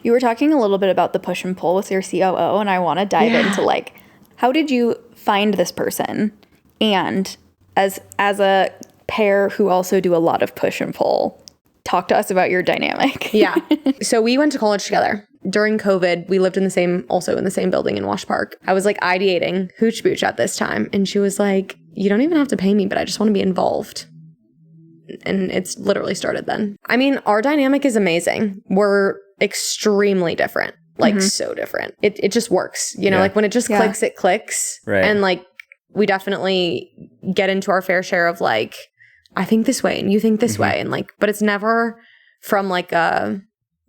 You were talking a little bit about the push and pull with your COO, and I want to dive into like, how did you find this person? And as a pair who also do a lot of push and pull, talk to us about your dynamic. Yeah. So we went to college together. During COVID, we lived in the same building in Wash Park. I was like ideating Hooch Booch at this time. And she was like, you don't even have to pay me, but I just want to be involved. And it's literally started then. I mean, our dynamic is amazing. We're extremely different, like so different. It just works. You know, like when it just clicks, it clicks. Right. And like, we definitely get into our fair share of like, I think this way and you think this way. And like, but it's never from like a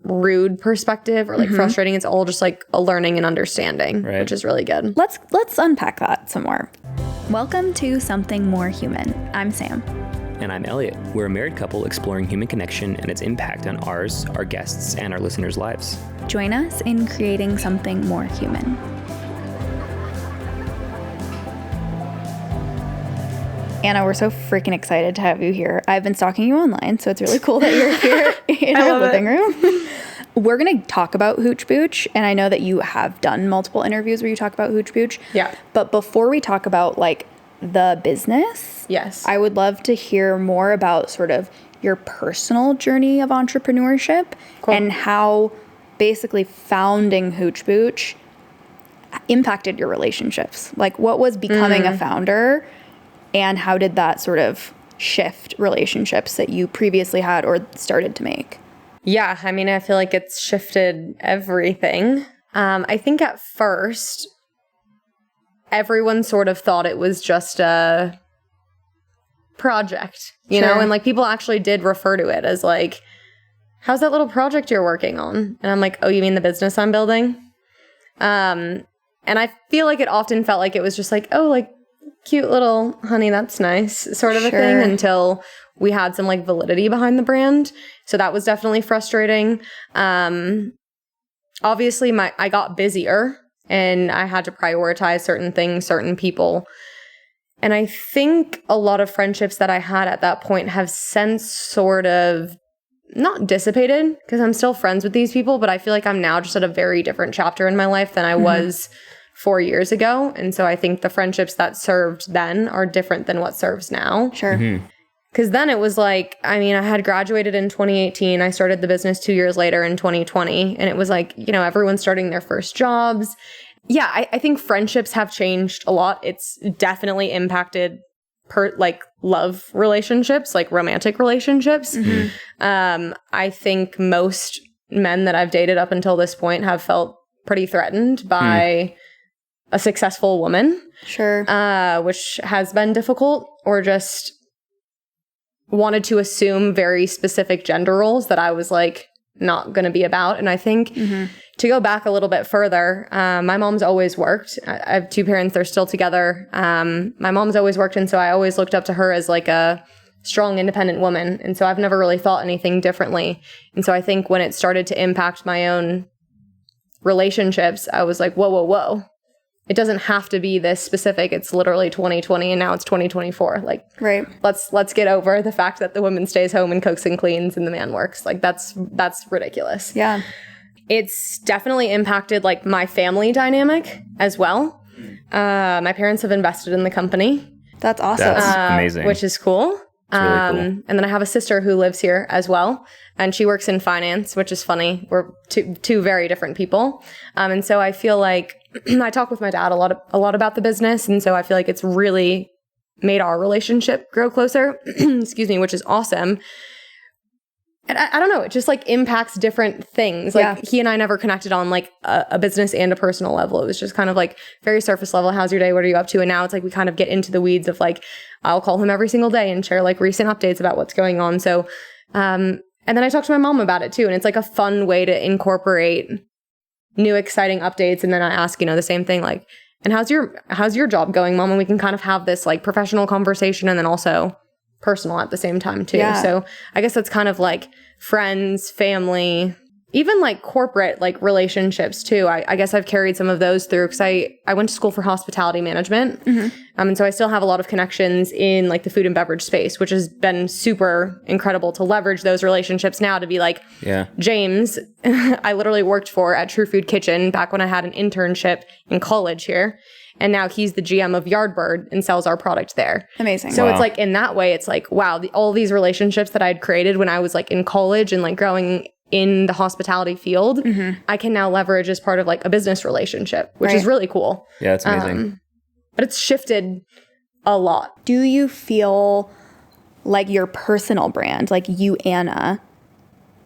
rude perspective or like frustrating. It's all just like a learning and understanding, which is really good. Let's unpack that some more. Welcome to Something More Human. I'm Sam. And I'm Elliot. We're a married couple exploring human connection and its impact on ours, our guests, and our listeners' lives. Join us in creating something more human. Anna, we're so freaking excited to have you here. I've been stalking you online, so it's really cool that you're here in our living room. We're going to talk about Hooch Booch, and I know that you have done multiple interviews where you talk about Hooch Booch. Yeah. But before we talk about like the business, yes, I would love to hear more about sort of your personal journey of entrepreneurship and how basically founding Hooch Booch impacted your relationships. Like, what was becoming a founder? And how did that sort of shift relationships that you previously had or started to make? Yeah, I mean, I feel like it's shifted everything. I think at first, everyone sort of thought it was just a project, you know? And like people actually did refer to it as like, how's that little project you're working on? And I'm like, oh, you mean the business I'm building? And I feel like it often felt like it was just like, oh, like, cute little honey, that's nice sort of a thing until we had some like validity behind the brand. So that was definitely frustrating. Obviously I got busier and I had to prioritize certain things, certain people. And I think a lot of friendships that I had at that point have since sort of not dissipated because I'm still friends with these people, but I feel like I'm now just at a very different chapter in my life than I was 4 years ago. And so I think the friendships that served then are different than what serves now. Sure. Because then it was like, I mean, I had graduated in 2018. I started the business 2 years later in 2020. And it was like, you know, everyone's starting their first jobs. Yeah, I think friendships have changed a lot. It's definitely impacted like love relationships, like romantic relationships. I think most men that I've dated up until this point have felt pretty threatened by a successful woman. Sure. Which has been difficult, or just wanted to assume very specific gender roles that I was like not going to be about. And I think to go back a little bit further, my mom's always worked. I have two parents, they're still together. My mom's always worked. And so I always looked up to her as like a strong, independent woman. And so I've never really thought anything differently. And so I think when it started to impact my own relationships, I was like, whoa, whoa, whoa. It doesn't have to be this specific. It's literally 2020 and now it's 2024. Like, let's get over the fact that the woman stays home and cooks and cleans and the man works. Like that's ridiculous. Yeah. It's definitely impacted like my family dynamic as well. My parents have invested in the company. That's awesome. That's amazing. Which is cool. It's really cool. And then I have a sister who lives here as well. And she works in finance, which is funny. We're two very different people. And so I feel like I talk with my dad a lot about the business. And so I feel like it's really made our relationship grow closer, excuse me, which is awesome. And I don't know, it just like impacts different things. Like he and I never connected on like a business and a personal level. It was just kind of like very surface level. How's your day? What are you up to? And now it's like we kind of get into the weeds of like, I'll call him every single day and share like recent updates about what's going on. So, and then I talked to my mom about it too. And it's like a fun way to incorporate new exciting updates. And then I ask, you know, the same thing, like, and how's your job going, Mom? And we can kind of have this like professional conversation and then also personal at the same time too. Yeah. So I guess that's kind of like friends, family, even like corporate like relationships too. I guess I've carried some of those through because I went to school for hospitality management. And so I still have a lot of connections in like the food and beverage space, which has been super incredible to leverage those relationships now to be like, James, I literally worked for at True Food Kitchen back when I had an internship in college here. And now he's the GM of Yardbird and sells our product there. Amazing. So it's like in that way, it's like, wow, all these relationships that I'd created when I was like in college and like growing in the hospitality field, I can now leverage as part of like a business relationship, which is really cool. Yeah, it's amazing. But it's shifted a lot. Do you feel like your personal brand, like you, Anna,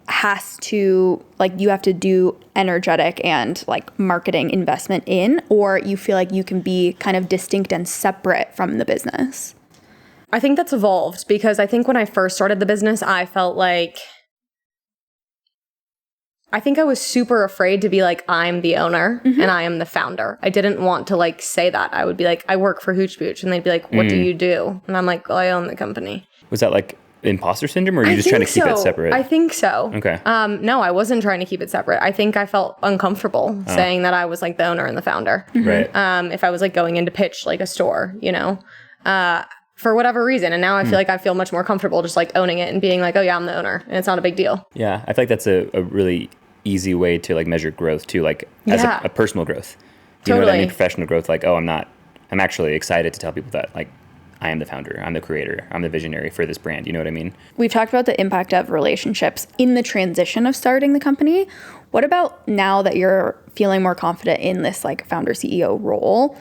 has to, like, you have to do energetic and like marketing investment in, or you feel like you can be kind of distinct and separate from the business? I think that's evolved because I think when I first started the business, I felt like I think I was super afraid to be like, I'm the owner and I am the founder. I didn't want to like say that. I would be like, I work for Hooch Booch. And they'd be like, what do you do? And I'm like, well, I own the company. Was that like imposter syndrome, or are you just trying to keep it separate? I think so. Okay. No, I wasn't trying to keep it separate. I think I felt uncomfortable saying that I was like the owner and the founder. Right. If I was like going in to pitch like a store, you know, for whatever reason. And now I feel like I feel much more comfortable just like owning it and being like, oh yeah, I'm the owner and it's not a big deal. Yeah. I feel like that's a really easy way to like measure growth too, like as a personal growth. You know what I mean? Professional growth, like, oh, I'm actually excited to tell people that like I am the founder, I'm the creator, I'm the visionary for this brand. You know what I mean? We've talked about the impact of relationships in the transition of starting the company. What about now that you're feeling more confident in this like founder CEO role?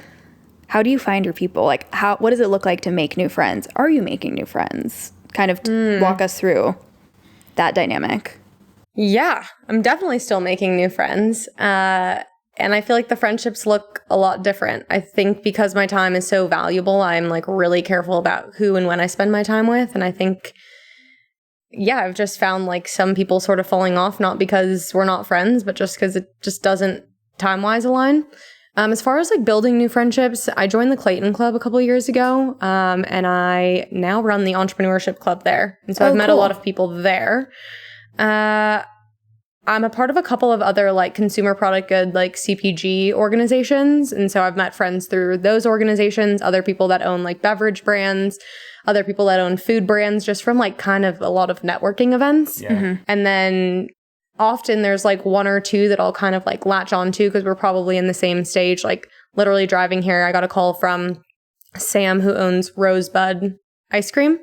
How do you find your people? Like what does it look like to make new friends? Are you making new friends? Kind of walk us through that dynamic. Yeah, I'm definitely still making new friends. And I feel like the friendships look a lot different. I think because my time is so valuable, I'm like really careful about who and when I spend my time with. And I think, yeah, I've just found like some people sort of falling off, not because we're not friends, but just because it just doesn't time-wise align. As far as like building new friendships, I joined the Clayton Club a couple of years ago. And I now run the entrepreneurship club there. And so I've met a lot of people there. I'm a part of a couple of other like consumer product good like CPG organizations. And so I've met friends through those organizations, other people that own like beverage brands, other people that own food brands, just from like kind of a lot of networking events. Yeah. And then often there's like one or two that I'll kind of like latch on to because we're probably in the same stage. Like literally driving here, I got a call from Sam, who owns Rosebud ice cream.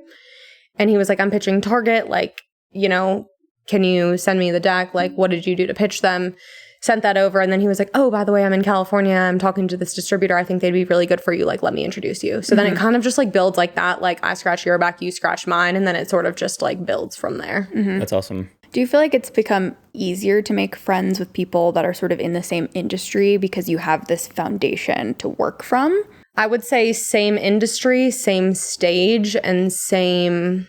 And he was like, I'm pitching Target, like, you know, can you send me the deck? Like, what did you do to pitch them? Sent that over. And then he was like, oh, by the way, I'm in California. I'm talking to this distributor. I think they'd be really good for you. Like, let me introduce you. So then it kind of just like builds like that. Like I scratch your back, you scratch mine. And then it sort of just like builds from there. That's awesome. Do you feel like it's become easier to make friends with people that are sort of in the same industry because you have this foundation to work from? I would say same industry, same stage, and same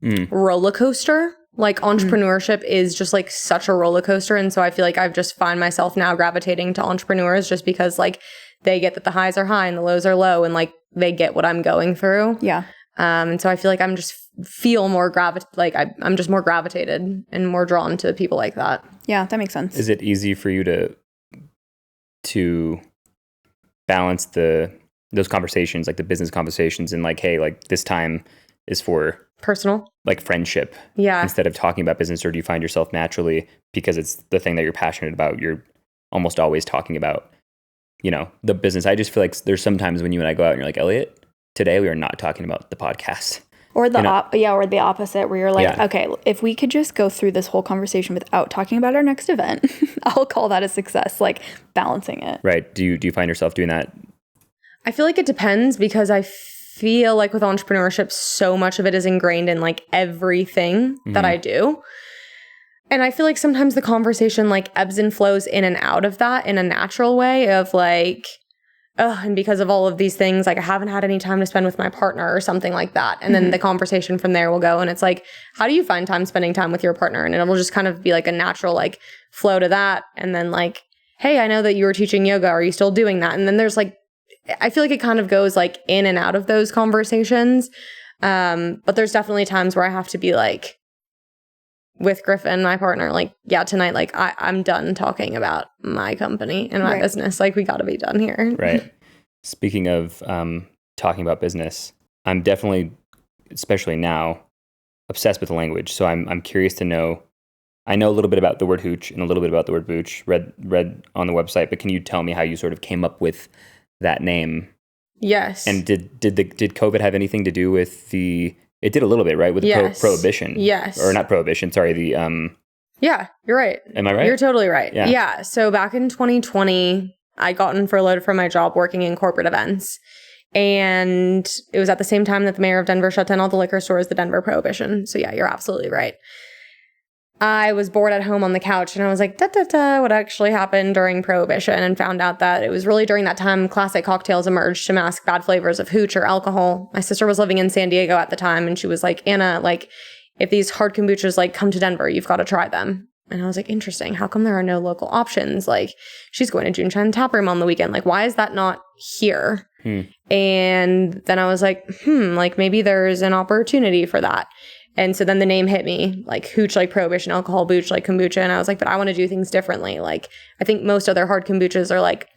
roller coaster. Like entrepreneurship is just like such a roller coaster. And so I feel like I've just find myself now gravitating to entrepreneurs just because like they get that the highs are high and the lows are low and like they get what I'm going through. Yeah. And so I feel like I'm just feel more I'm just more gravitated and more drawn to people like that. Yeah, that makes sense. Is it easy for you to balance those conversations, like the business conversations, and like, hey, like this time is for personal, like friendship, instead of talking about business? Or do you find yourself naturally, because it's the thing that you're passionate about, you're almost always talking about, you know, the business? I just feel like there's sometimes when you and I go out and you're like, Elliot, today we are not talking about the podcast. Or the or the opposite, where you're like, okay, if we could just go through this whole conversation without talking about our next event, I'll call that a success. Like balancing it. Right. Do you find yourself doing that? I feel like it depends, because I feel like with entrepreneurship, so much of it is ingrained in like everything that I do. And I feel like sometimes the conversation like ebbs and flows in and out of that in a natural way of like, and because of all of these things, like I haven't had any time to spend with my partner or something like that. And then the conversation from there will go. And it's like, how do you find time spending time with your partner? And it'll just kind of be like a natural like flow to that. And then like, hey, I know that you were teaching yoga. Are you still doing that? And then there's like, I feel like it kind of goes like in and out of those conversations. But there's definitely times where I have to be like, with Griffin, my partner, like, yeah, tonight, like, I'm done talking about my company and my business. Like, we got to be done here. Right. Speaking of talking about business, I'm definitely, especially now, obsessed with the language. So I'm curious to know. I know a little bit about the word hooch and a little bit about the word booch. Read on the website, but can you tell me how you sort of came up with that name? Yes. And did COVID have anything to do with the? It did a little bit, right? With the prohibition. Yes. Or not prohibition. Sorry. The Yeah, you're right. Am I right? You're totally right. Yeah. Yeah. So back in 2020, I got furloughed from my job working in corporate events. And it was at the same time that the mayor of Denver shut down all the liquor stores, the Denver prohibition. So yeah, you're absolutely right. I was bored at home on the couch and I was like, what actually happened during prohibition, and found out that it was really during that time classic cocktails emerged to mask bad flavors of hooch or alcohol. My sister was living in San Diego at the time and she was like, Anna, like, if these hard kombuchas like come to Denver, you've got to try them. And I was like, interesting. How come there are no local options? Like, she's going to June Shine Tap Room on the weekend. Like, why is that not here? And then I was like, like maybe there's an opportunity for that. And so then the name hit me, like hooch, like prohibition, alcohol, booch, like kombucha. And I was like, but I want to do things differently. Like, I think most other hard kombuchas are like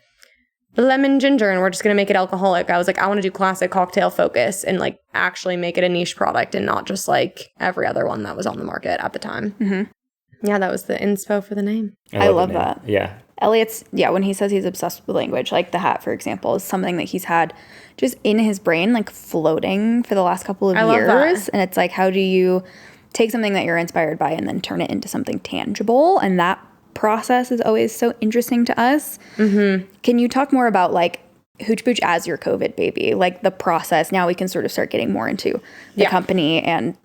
lemon ginger and we're just going to make it alcoholic. I was like, I want to do classic cocktail focus and like actually make it a niche product and not just like every other one that was on the market at the time. Mm-hmm. Yeah, that was the inspo for the name. I love that. Yeah. Elliot's, when he says he's obsessed with language, like the hat, for example, is something that he's had just in his brain, like floating for the last couple of years. And it's like, how do you take something that you're inspired by and then turn it into something tangible? And that process is always so interesting to us. Mm-hmm. Can you talk more about like Hooch Booch as your COVID baby, like the process? Now we can sort of start getting more into the company and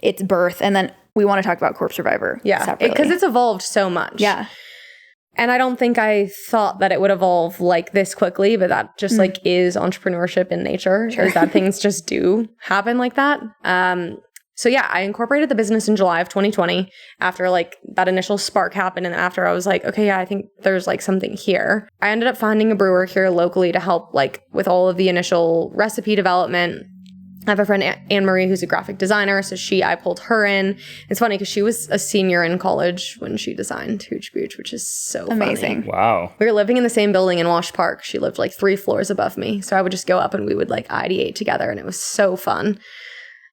its birth. And then we want to talk about Corpse Survivor separately. Because it's evolved so much. Yeah. And I don't think I thought that it would evolve like this quickly, but that just like is entrepreneurship in nature, is that things just do happen like that. So yeah, I incorporated the business in July of 2020 after like that initial spark happened. And after I was like, okay, yeah, I think there's like something here. I ended up finding a brewer here locally to help like with all of the initial recipe development. I have a friend, Anne-Marie, who's a graphic designer. So I pulled her in. It's funny because she was a senior in college when she designed Hooch Booch, which is so amazing. Funny. Wow. We were living in the same building in Wash Park. She lived like 3 floors above me. So I would just go up and we would like ideate together and it was so fun.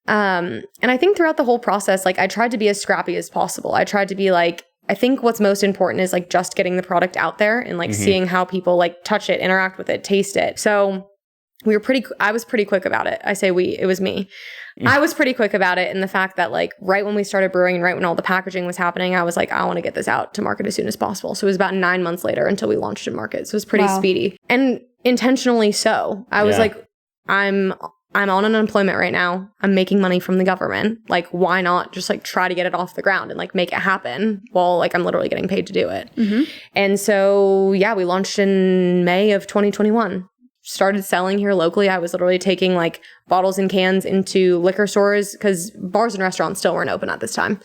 And I think throughout the whole process, like I tried to be as scrappy as possible. I tried to be like, I think what's most important is like just getting the product out there and like seeing how people like touch it, interact with it, taste it. So I was pretty quick about it. I say it was me. I was pretty quick about it. And the fact that like right when we started brewing and right when all the packaging was happening, I was like, I want to get this out to market as soon as possible. So it was about 9 months later until we launched in market. So it was pretty speedy and intentionally so. I was like, I'm on unemployment right now. I'm making money from the government. Like, why not just like try to get it off the ground and like make it happen while like I'm literally getting paid to do it. Mm-hmm. And so, yeah, we launched in May of 2021. Started selling here locally. I was literally taking like bottles and cans into liquor stores because bars and restaurants still weren't open at this time.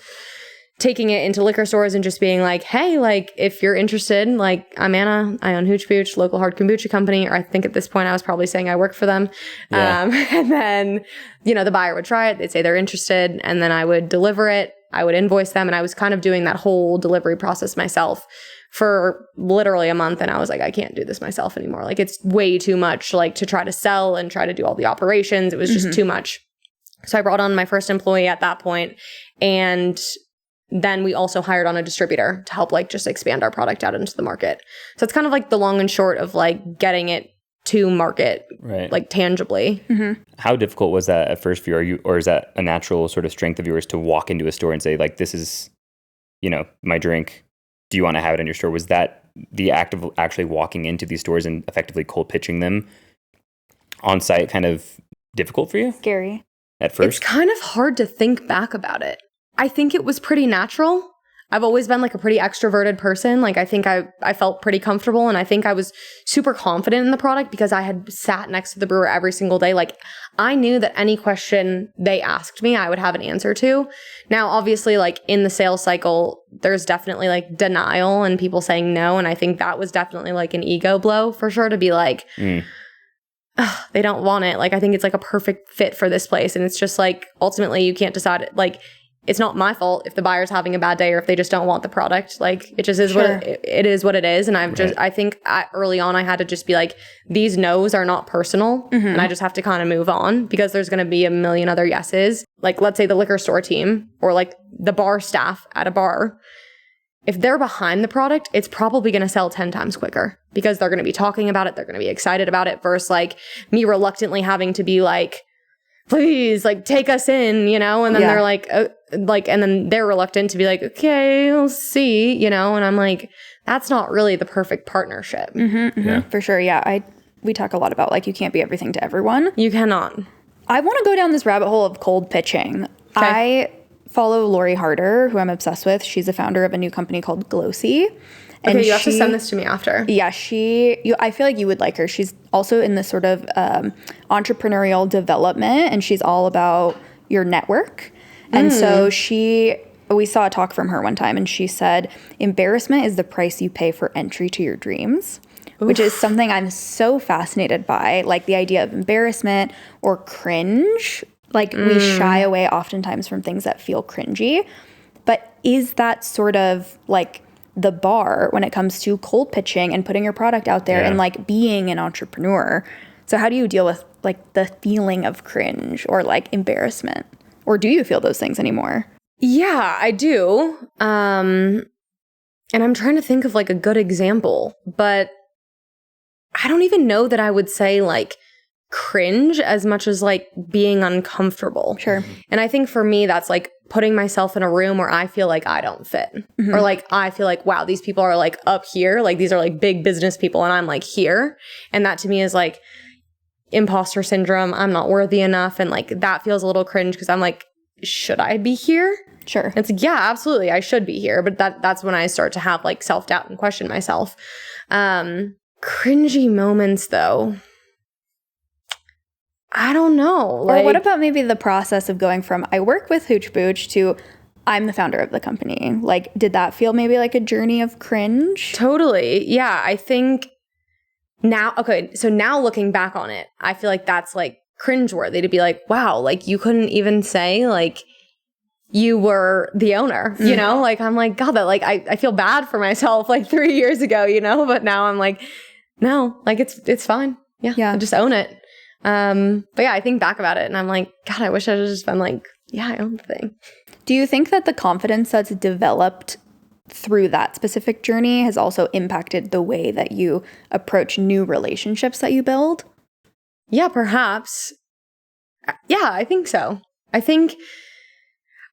Taking it into liquor stores and just being like, hey, like if you're interested, like I'm Anna, I own Hooch Booch, local hard kombucha company. Or I think at this point I was probably saying I work for them. Yeah. And then, the buyer would try it. They'd say they're interested. And then I would deliver it. I would invoice them. And I was kind of doing that whole delivery process myself for literally a month. And I was like, I can't do this myself anymore. Like it's way too much like to try to sell and try to do all the operations. It was just too much. So I brought on my first employee at that point. And then we also hired on a distributor to help like just expand our product out into the market. So it's kind of like the long and short of like getting it to market like tangibly. Mm-hmm. How difficult was that at first for you? Or is that a natural sort of strength of yours to walk into a store and say like, this is, my drink. Do you want to have it in your store? Was that the act of actually walking into these stores and effectively cold pitching them on site kind of difficult for you? Scary. At first? It's kind of hard to think back about it. I think it was pretty natural. I've always been like a pretty extroverted person. Like I think I felt pretty comfortable and I think I was super confident in the product because I had sat next to the brewer every single day. Like I knew that any question they asked me, I would have an answer to. Now, obviously, like in the sales cycle, there's definitely like denial and people saying no. And I think that was definitely like an ego blow for sure to be like, they don't want it. Like I think it's like a perfect fit for this place. And it's just like, ultimately you can't decide like, it's not my fault if the buyer's having a bad day or if they just don't want the product. Like, it just is it is what it is. And I think early on I had to just be like, these no's are not personal, and I just have to kind of move on, because there's going to be a million other yeses. Like, let's say the liquor store team or like the bar staff at a bar, if they're behind the product, it's probably going to sell 10 times quicker, because they're going to be talking about it. They're going to be excited about it, versus like me reluctantly having to be like, please, like, take us in, you know? And then they're like, and then they're reluctant to be like, okay, we'll see, you know? And I'm like, that's not really the perfect partnership. For sure. Yeah. We talk a lot about, like, you can't be everything to everyone. You cannot. I want to go down this rabbit hole of cold pitching. Okay. I follow Lori Harder, who I'm obsessed with. She's a founder of a new company called Glossy. And okay, you have to send this to me after. Yeah, I feel like you would like her. She's also in this sort of entrepreneurial development, and she's all about your network. And so we saw a talk from her one time, and she said, embarrassment is the price you pay for entry to your dreams, which is something I'm so fascinated by. Like, the idea of embarrassment or cringe. Like, we shy away oftentimes from things that feel cringy. But is that sort of like the bar when it comes to cold pitching and putting your product out there and like being an entrepreneur? So how do you deal with like the feeling of cringe or like embarrassment? Or do you feel those things anymore? Yeah, I do. And I'm trying to think of like a good example, but I don't even know that I would say like cringe as much as like being uncomfortable. Sure. And I think for me, that's like putting myself in a room where I feel like I don't fit, or like I feel like, wow, these people are like up here, like these are like big business people, and I'm like here. And that to me is like imposter syndrome. I'm not worthy enough. And like that feels a little cringe, because I'm like, should I be here? Sure. And it's like, yeah, absolutely, I should be here. But that's when I start to have like self-doubt and question myself. Cringy moments though, I don't know. Like, or what about maybe the process of going from I work with Hooch Booch to I'm the founder of the company? Like, did that feel maybe like a journey of cringe? Totally. Yeah, I think now, okay, so now looking back on it, I feel like that's like cringeworthy to be like, wow, like you couldn't even say like you were the owner, you know? Like, I'm like, God, that like, I feel bad for myself like 3 years ago, you know? But now I'm like, no, like it's fine. Yeah. Just own it. But yeah, I think back about it and I'm like, God, I wish I had just been like, yeah, I own the thing. Do you think that the confidence that's developed through that specific journey has also impacted the way that you approach new relationships that you build? Yeah, perhaps. Yeah, I think so.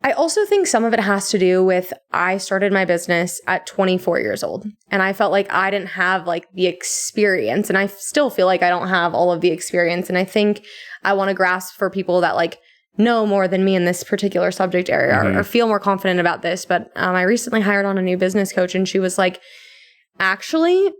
I also think some of it has to do with I started my business at 24 years old, and I felt like I didn't have like the experience, and I still feel like I don't have all of the experience. And I think I want to grasp for people that like know more than me in this particular subject area or feel more confident about this. But I recently hired on a new business coach, and she was like, actually,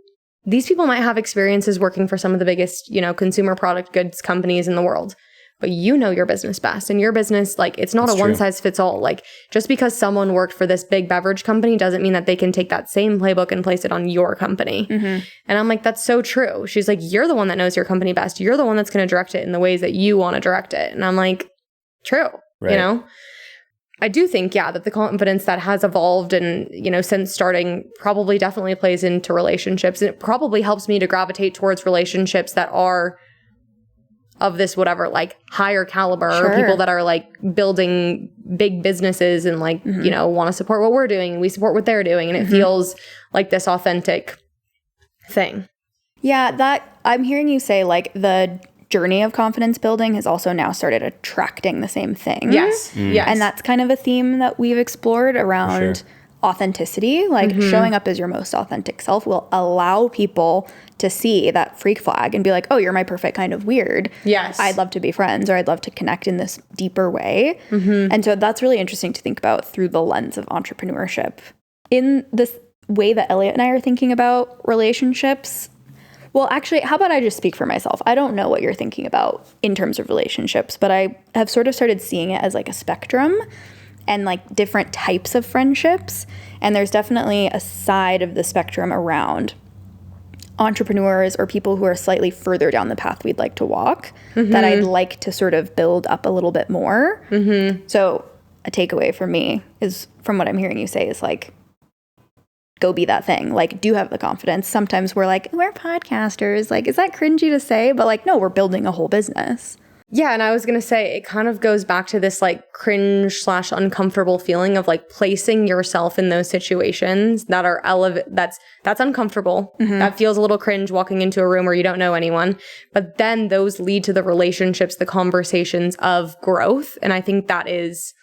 these people might have experiences working for some of the biggest, you know, consumer product goods companies in the world. But you know your business best, and your business, like, it's not a one size fits all. Like, just because someone worked for this big beverage company doesn't mean that they can take that same playbook and place it on your company. And I'm like, that's so true. She's like, you're the one that knows your company best. You're the one that's going to direct it in the ways that you want to direct it. And I'm like, true. Right. You know, I do think, yeah, that the confidence that has evolved and, you know, since starting probably definitely plays into relationships. And it probably helps me to gravitate towards relationships that are of this whatever, like higher caliber, or people that are like building big businesses and like, you know, want to support what we're doing and we support what they're doing. And it feels like this authentic thing. Yeah, that I'm hearing you say like the journey of confidence building has also now started attracting the same thing. Yes. Yes. And that's kind of a theme that we've explored around authenticity. Like showing up as your most authentic self will allow people to see that freak flag and be like, oh, you're my perfect kind of weird. Yes. I'd love to be friends, or I'd love to connect in this deeper way. And so that's really interesting to think about through the lens of entrepreneurship. In this way that Elliot and I are thinking about relationships, well, actually, how about I just speak for myself? I don't know what you're thinking about in terms of relationships, but I have sort of started seeing it as like a spectrum and like different types of friendships. And there's definitely a side of the spectrum around entrepreneurs or people who are slightly further down the path we'd like to walk that I'd like to sort of build up a little bit more. So a takeaway for me is, from what I'm hearing you say, is like, go be that thing. Like, do have the confidence. Sometimes we're like, we're podcasters. Like, is that cringy to say? But like, no, we're building a whole business. Yeah, and I was going to say, it kind of goes back to this like cringe / uncomfortable feeling of like placing yourself in those situations that are that's uncomfortable. That feels a little cringe, walking into a room where you don't know anyone. But then those lead to the relationships, the conversations of growth. And I think that is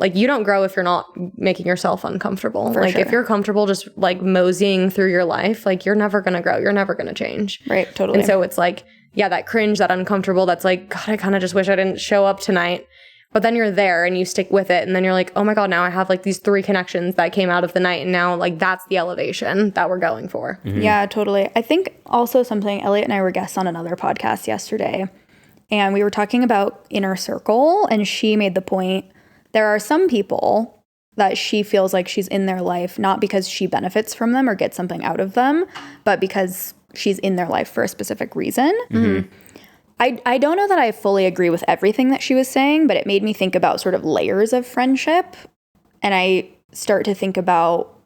like, you don't grow if you're not making yourself uncomfortable. For like sure. If you're comfortable just like moseying through your life, like you're never going to grow. You're never going to change. Right. Totally. And so it's like, yeah, that cringe, that uncomfortable, that's like, God, I kind of just wish I didn't show up tonight. But then you're there and you stick with it. And then you're like, oh my God, now I have like these 3 connections that came out of the night. And now like that's the elevation that we're going for. Yeah, totally. I think also something, Elliot and I were guests on another podcast yesterday, and we were talking about inner circle, and she made the point, there are some people that she feels like she's in their life, not because she benefits from them or gets something out of them, but because she's in their life for a specific reason. I don't know that I fully agree with everything that she was saying, but it made me think about sort of layers of friendship. And I start to think about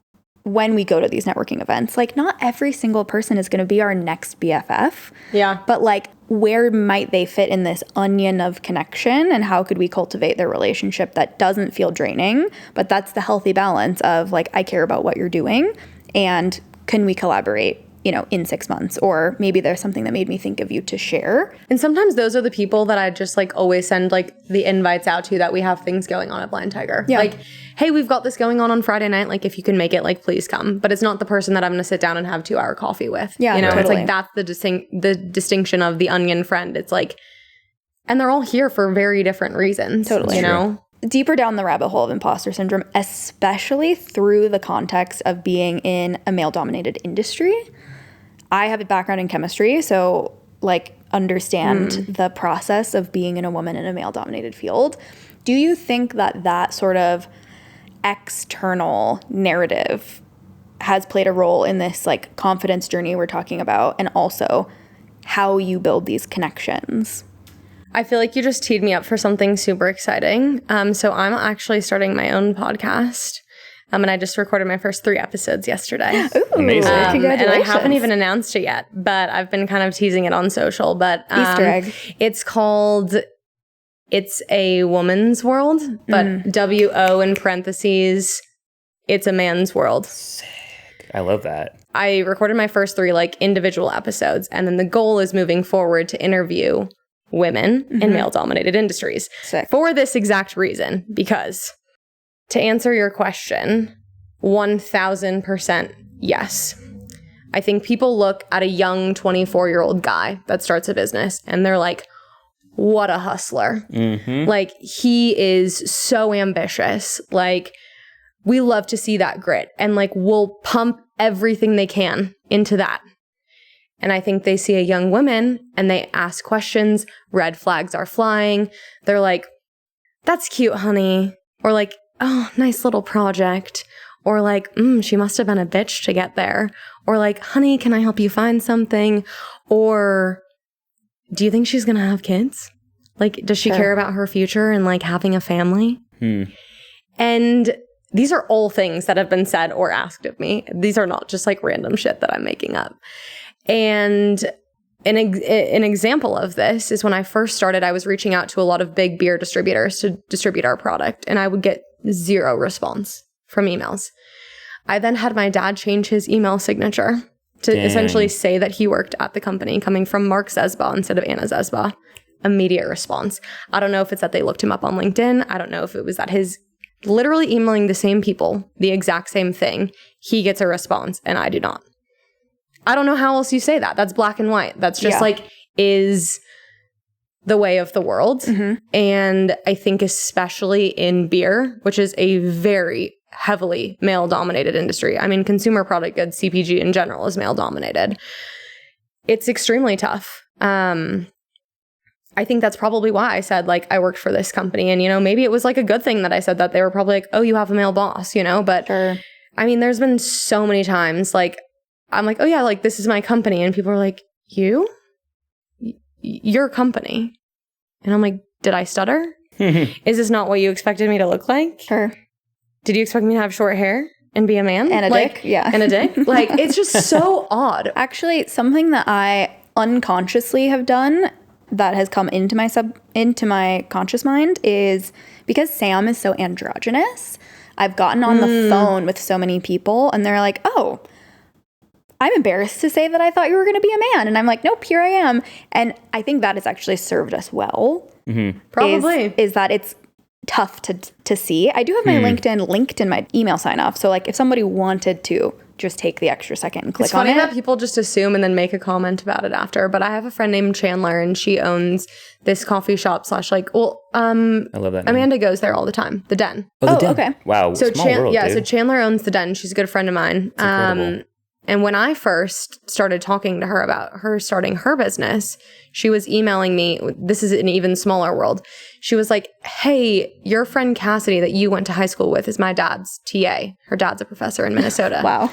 when we go to these networking events, like not every single person is going to be our next BFF. Yeah. But like, where might they fit in this onion of connection, and how could we cultivate their relationship that doesn't feel draining, but that's the healthy balance of like, I care about what you're doing, and can we collaborate, you know, in 6 months, or maybe there's something that made me think of you to share. And sometimes those are the people that I just like always send like the invites out to, that we have things going on at Blind Tiger. Yeah. Like, hey, we've got this going on Friday night. Like, if you can make it, like, please come. But it's not the person that I'm going to sit down and have 2-hour coffee with. Yeah, you know, totally. It's like that's the distinction of the onion friend. It's like, and they're all here for very different reasons. Totally. You know? Deeper down the rabbit hole of imposter syndrome, especially through the context of being in a male-dominated industry. I have a background in chemistry, so like understand the process of being in a woman in a male-dominated field. Do you think that that sort of external narrative has played a role in this like confidence journey we're talking about, and also how you build these connections? I feel like you just teed me up for something super exciting. So I'm actually starting my own podcast. And I just recorded my first 3 episodes yesterday. Ooh, amazing. Congratulations. And I haven't even announced it yet, but I've been kind of teasing it on social. But Easter egg. It's called It's a Woman's World, but W-O in parentheses, It's a Man's World. Sick. I love that. I recorded my first 3 like individual episodes, and then the goal is moving forward to interview women in male-dominated industries. Sick. For this exact reason, because to answer your question, 1000% yes. I think people look at a young 24-year-old guy that starts a business and they're like, what a hustler. Like, he is so ambitious. Like, we love to see that grit, and like, we'll pump everything they can into that. And I think they see a young woman and they ask questions, red flags are flying. They're like, that's cute, honey. Or like, oh, nice little project. Or like, she must have been a bitch to get there. Or like, honey, can I help you find something? Or do you think she's going to have kids? Like, does she care about her future and like having a family? And these are all things that have been said or asked of me. These are not just like random shit that I'm making up. And an example of this is when I first started, I was reaching out to a lot of big beer distributors to distribute our product, and I would get 0 response from emails. I then had my dad change his email signature to essentially say that he worked at the company, coming from Mark Zesbaugh instead of Anna Zesbaugh. Immediate response. I don't know if it's that they looked him up on LinkedIn. I don't know if it was that his literally emailing the same people, the exact same thing, he gets a response and I do not. I don't know how else you say that. That's black and white. That's just like, is the way of the world. And I think especially in beer, which is a very heavily male-dominated industry. I mean, consumer product goods, CPG in general, is male-dominated. It's extremely tough. I think that's probably why I said, like, I worked for this company. And, you know, maybe it was like a good thing that I said that. They were probably like, oh, you have a male boss, you know? But I mean, there's been so many times, like, I'm like, oh yeah, like, this is my company. And people are like, your company? And I'm like, did I stutter? Is this not what you expected me to look like? Sure. Did you expect me to have short hair and be a man? And a dick, yeah. And a dick? Like, it's just so odd. Actually, something that I unconsciously have done that has come into my conscious mind is because Sam is so androgynous, I've gotten on the phone with so many people and they're like, oh, I'm embarrassed to say that I thought you were going to be a man. And I'm like, nope, here I am. And I think that has actually served us well. Mm-hmm. Probably. Is that it's tough to see. I do have my LinkedIn linked in my email sign off. So like if somebody wanted to just take the extra second and click on it. It's funny that people just assume and then make a comment about it after. But I have a friend named Chandler and she owns this coffee shop / I love that name. Amanda goes there all the time. The Den. Oh, the Den. Okay. Wow. So small world, dude. so Chandler owns the Den. She's a good friend of mine. And when I first started talking to her about her starting her business, she was emailing me. This is an even smaller world. She was like, hey, your friend Cassidy that you went to high school with is my dad's TA. Her dad's a professor in Minnesota. Wow.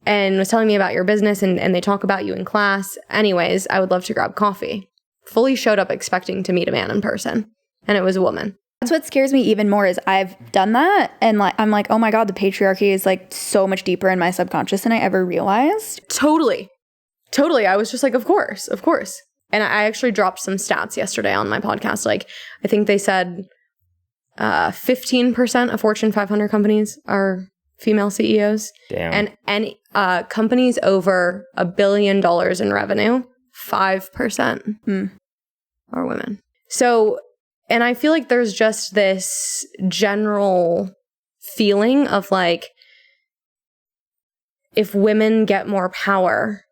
And was telling me about your business and they talk about you in class. Anyways, I would love to grab coffee. Fully showed up expecting to meet a man in person. And it was a woman. That's what scares me even more is I've done that and like I'm like, oh my God, the patriarchy is like so much deeper in my subconscious than I ever realized. Totally. I was just like, of course. And I actually dropped some stats yesterday on my podcast. Like, I think they said 15% of Fortune 500 companies are female CEOs. Damn. And companies over $1 billion in revenue, 5% are women. So, and I feel like there's just this general feeling of like, if women get more power,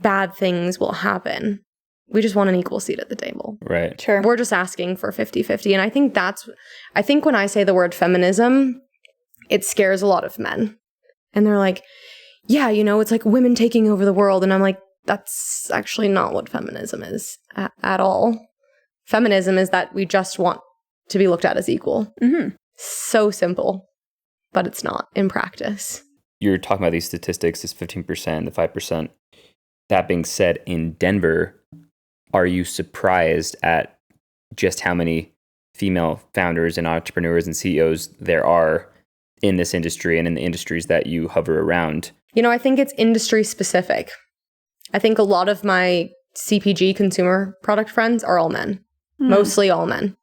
bad things will happen. We just want an equal seat at the table. Right. Sure. We're just asking for 50-50. And I think when I say the word feminism, it scares a lot of men. And they're like, yeah, it's like women taking over the world. And I'm like, that's actually not what feminism is at all. Feminism is that we just want to be looked at as equal. Mm-hmm. So simple, but it's not in practice. You're talking about these statistics, this 15%, the 5%. That being said, in Denver, are you surprised at just how many female founders and entrepreneurs and CEOs there are in this industry and in the industries that you hover around? I think it's industry specific. I think a lot of my CPG consumer product friends are all men. Mostly all men.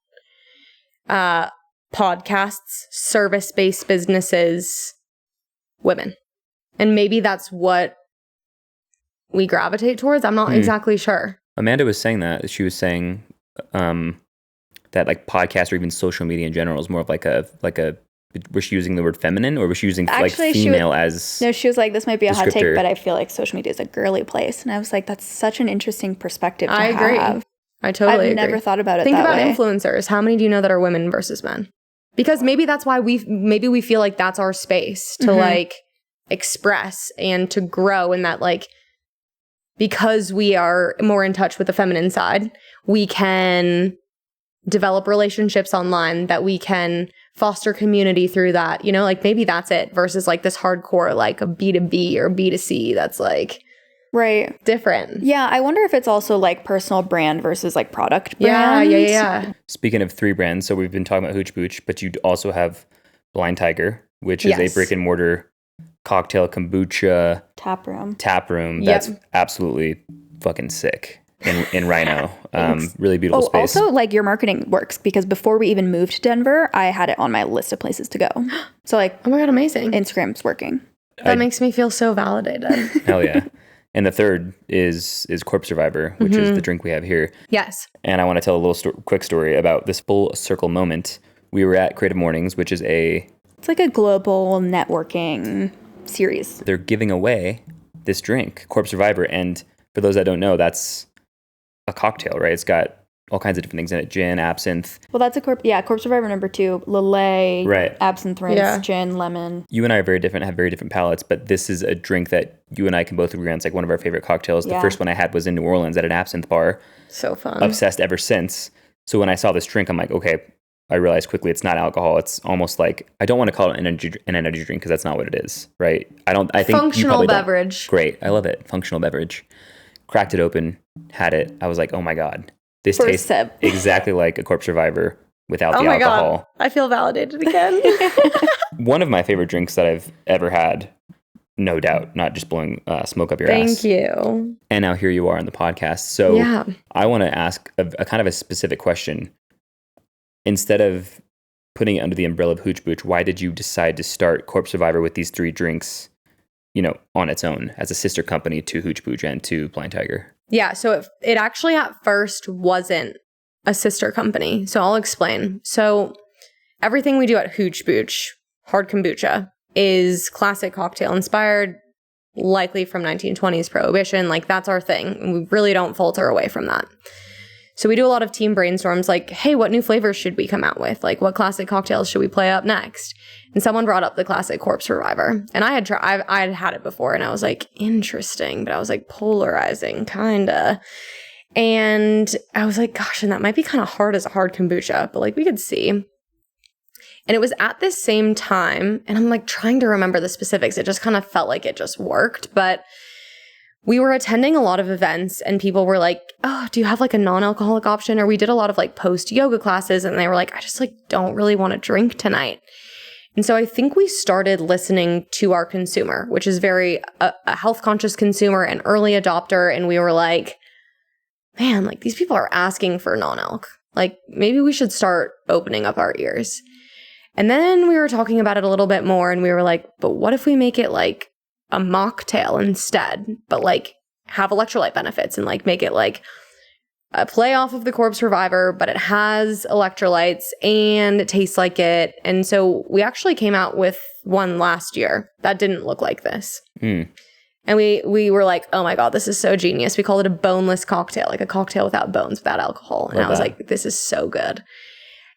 Podcasts, service-based businesses, women. And maybe that's what we gravitate towards. I'm not exactly sure. Amanda was saying that. She was saying that like podcasts or even social media in general is more of like a was she using the word feminine or was she using actually, like female as No, she was like, this might be a hot take, but I feel like social media is a girly place. And I was like, that's such an interesting perspective to have. I agree. I totally agree. I've never thought about it Think that about way. Influencers. How many do you know that are women versus men? Because maybe that's why we feel like that's our space to like express and to grow, and that like because we are more in touch with the feminine side, we can develop relationships online, that we can foster community through that. Like maybe that's it versus like this hardcore like a B2B or B2C that's like right different. Yeah, I wonder if it's also like personal brand versus like product brand. Yeah. Speaking of 3 brands, so we've been talking about Hooch Booch, but you also have Blind Tiger, which is a brick and mortar cocktail kombucha tap room. That's absolutely fucking sick in RiNo. Really beautiful space. Also like your marketing works because before we even moved to Denver, I had it on my list of places to go. So like, oh my God, amazing. Instagram's working. That makes me feel so validated. Hell yeah. And the third is Corp Survivor, which is the drink we have here. Yes. And I want to tell a little quick story about this full circle moment. We were at Creative Mornings, which is it's like a global networking series. They're giving away this drink, Corp Survivor. And for those that don't know, that's a cocktail, right? It's got all kinds of different things in it. Gin, absinthe. Well, that's Corp Survivor number 2. Lillet, right. Absinthe rinse, gin, lemon. You and I are have very different palates, but this is a drink that you and I can both agree on. It's like one of our favorite cocktails. The first one I had was in New Orleans at an absinthe bar. So fun. Obsessed ever since. So when I saw this drink, I'm like, okay, I realized quickly it's not alcohol. It's almost like, I don't want to call it an energy drink because that's not what it is, right? I think functional beverage. Great. I love it. Functional beverage. Cracked it open, had it. I was like, oh my God. This tastes exactly like a Corp Survivor without Oh the my alcohol. God. I feel validated again. One of my favorite drinks that I've ever had, no doubt, not just blowing smoke up your ass. Thank you. And now here you are on the podcast. So Yeah. I want to ask a kind of a specific question. Instead of putting it under the umbrella of Hooch Booch, why did you decide to start Corpse Survivor with these 3 drinks, on its own as a sister company to Hooch Booch and to Blind Tiger? Yeah. So it actually at first wasn't a sister company. So I'll explain. So everything we do at Hooch Booch, hard kombucha, is classic cocktail inspired, likely from 1920s prohibition. Like that's our thing. And we really don't falter away from that. So we do a lot of team brainstorms like, hey, what new flavors should we come out with? Like what classic cocktails should we play up next? And someone brought up the classic Corpse Survivor. And I had had it before and I was like, interesting. But I was like polarizing, kinda. And I was like, gosh, and that might be kind of hard as a hard kombucha, but like we could see. And it was at this same time, and I'm like trying to remember the specifics. It just kind of felt like it just worked. But we were attending a lot of events and people were like, oh, do you have like a non-alcoholic option? Or we did a lot of like post yoga classes and they were like, I just like don't really want to drink tonight. And so I think we started listening to our consumer, which is very a health conscious consumer, an early adopter. And we were like, man, like these people are asking for non-alc. Like maybe we should start opening up our ears. And then we were talking about it a little bit more and we were like, but what if we make it like a mocktail instead, but like have electrolyte benefits and like make it like a play off of the Corpse Survivor, but it has electrolytes and it tastes like it. And so we actually came out with one last year that didn't look like this. And we were like, oh my God, this is so genius. We called it a boneless cocktail, like a cocktail without bones, without alcohol. And I was like, this is so good.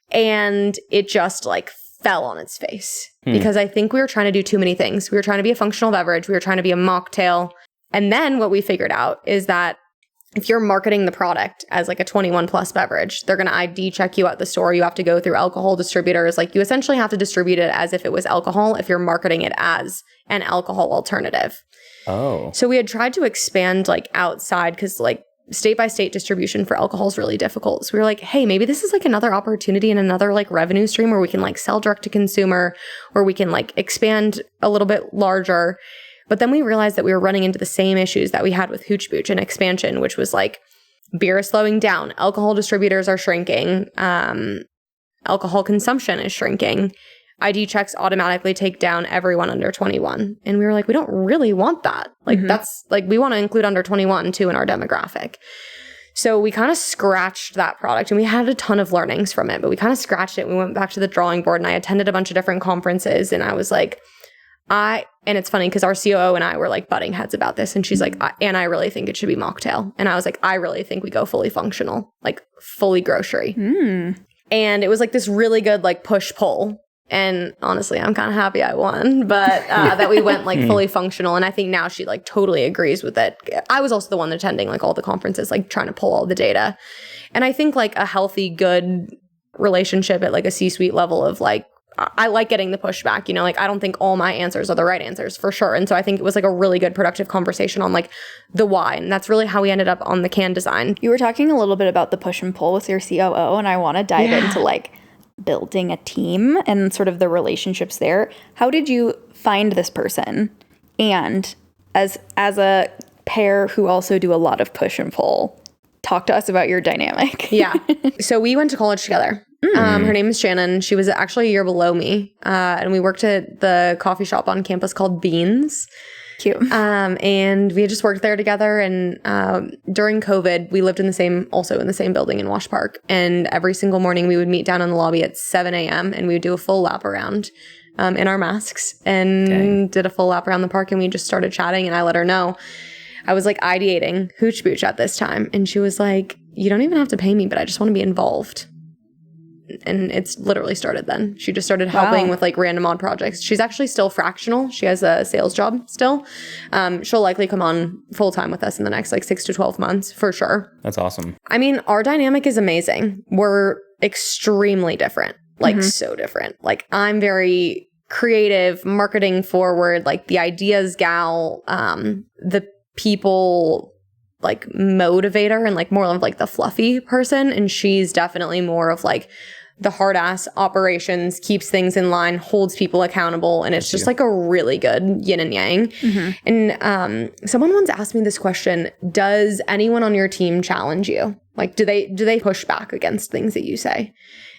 And it just like fell on its face because I think we were trying to do too many things. We were trying to be a functional beverage. We were trying to be a mocktail. And then what we figured out is that if you're marketing the product as like a 21 plus beverage, they're going to ID check you at the store. You have to go through alcohol distributors. Like you essentially have to distribute it as if it was alcohol if you're marketing it as an alcohol alternative. Oh. So we had tried to expand like outside because like state by state distribution for alcohol is really difficult. So we were like, hey, maybe this is like another opportunity and another like revenue stream where we can like sell direct to consumer, or we can like expand a little bit larger. But then we realized that we were running into the same issues that we had with Hooch Booch and expansion, which was like beer is slowing down, alcohol distributors are shrinking, alcohol consumption is shrinking. ID checks automatically take down everyone under 21. And we were like, we don't really want that. Like that's like, we want to include under 21 too in our demographic. So we kind of scratched that product and we had a ton of learnings from it, but we kind of scratched it. We went back to the drawing board and I attended a bunch of different conferences and I was like, and it's funny because our COO and I were like butting heads about this and she's like, and I really think it should be mocktail. And I was like, I really think we go fully functional, like fully grocery. And it was like this really good like push-pull. And honestly, I'm kind of happy I won, but that we went like fully functional. And I think now she like totally agrees with it. I was also the one attending like all the conferences, like trying to pull all the data. And I think like a healthy, good relationship at like a C-suite level of like, I like getting the pushback, you know, like I don't think all my answers are the right answers for sure. And so I think it was like a really good productive conversation on like the why. And that's really how we ended up on the can design. You were talking a little bit about the push and pull with your COO, and I want to dive into like building a team and sort of the relationships there. How did you find this person? And as a pair who also do a lot of push and pull, talk to us about your dynamic. Yeah. So we went to college together. Her name is Shannon. She was actually a year below me. And we worked at the coffee shop on campus called Beans. Cute. And we had just worked there together. And during COVID, we lived in the same building in Wash Park. And every single morning we would meet down in the lobby at 7 a.m. and we would do a full lap around in our masks and did a full lap around the park. And we just started chatting and I let her know. I was like ideating Hooch Booch at this time. And she was like, you don't even have to pay me, but I just want to be involved. And it's literally started then. She just started helping with like random odd projects. She's actually still fractional. She has a sales job still. She'll likely come on full time with us in the next like 6 to 12 months for sure. That's awesome. I mean, our dynamic is amazing. We're extremely different, like so different. Like I'm very creative, marketing forward, like the ideas gal, the people like motivator and like more of like the fluffy person. And she's definitely more of like the hard ass operations, keeps things in line, holds people accountable. And it's just like a really good yin and yang. And someone once asked me this question: does anyone on your team challenge you? Like, do they push back against things that you say?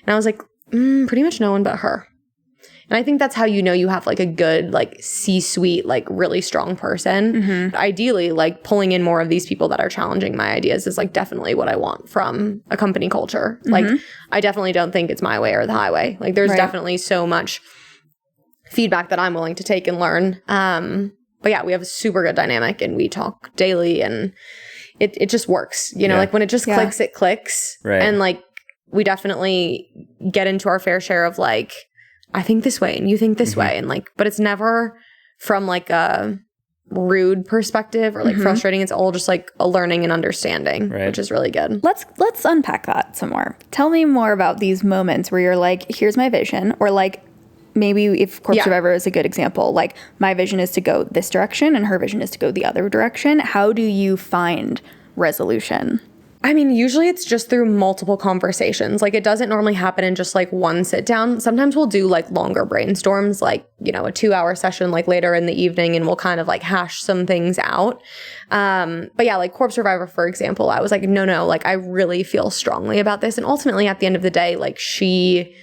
And I was like, pretty much no one but her. And I think that's how you know you have like a good like C-suite, like really strong person. Ideally, like pulling in more of these people that are challenging my ideas is like definitely what I want from a company culture. Like I definitely don't think it's my way or the highway. Like there's definitely so much feedback that I'm willing to take and learn. But yeah, we have a super good dynamic and we talk daily and it just works. You know, like when it just clicks, it clicks. Right. And like we definitely get into our fair share of like, I think this way and you think this way. And like, but it's never from like a rude perspective or like frustrating. It's all just like a learning and understanding, which is really good. Let's unpack that some more. Tell me more about these moments where you're like, here's my vision, or like maybe if Corpse Survivor is a good example, like my vision is to go this direction and her vision is to go the other direction. How do you find resolution? I mean, usually it's just through multiple conversations. Like it doesn't normally happen in just like one sit down. Sometimes we'll do like longer brainstorms, like, you know, a 2-hour session like later in the evening and we'll kind of like hash some things out. But yeah, like Corpse Survivor, for example, I was like, no, like I really feel strongly about this. And ultimately at the end of the day, like she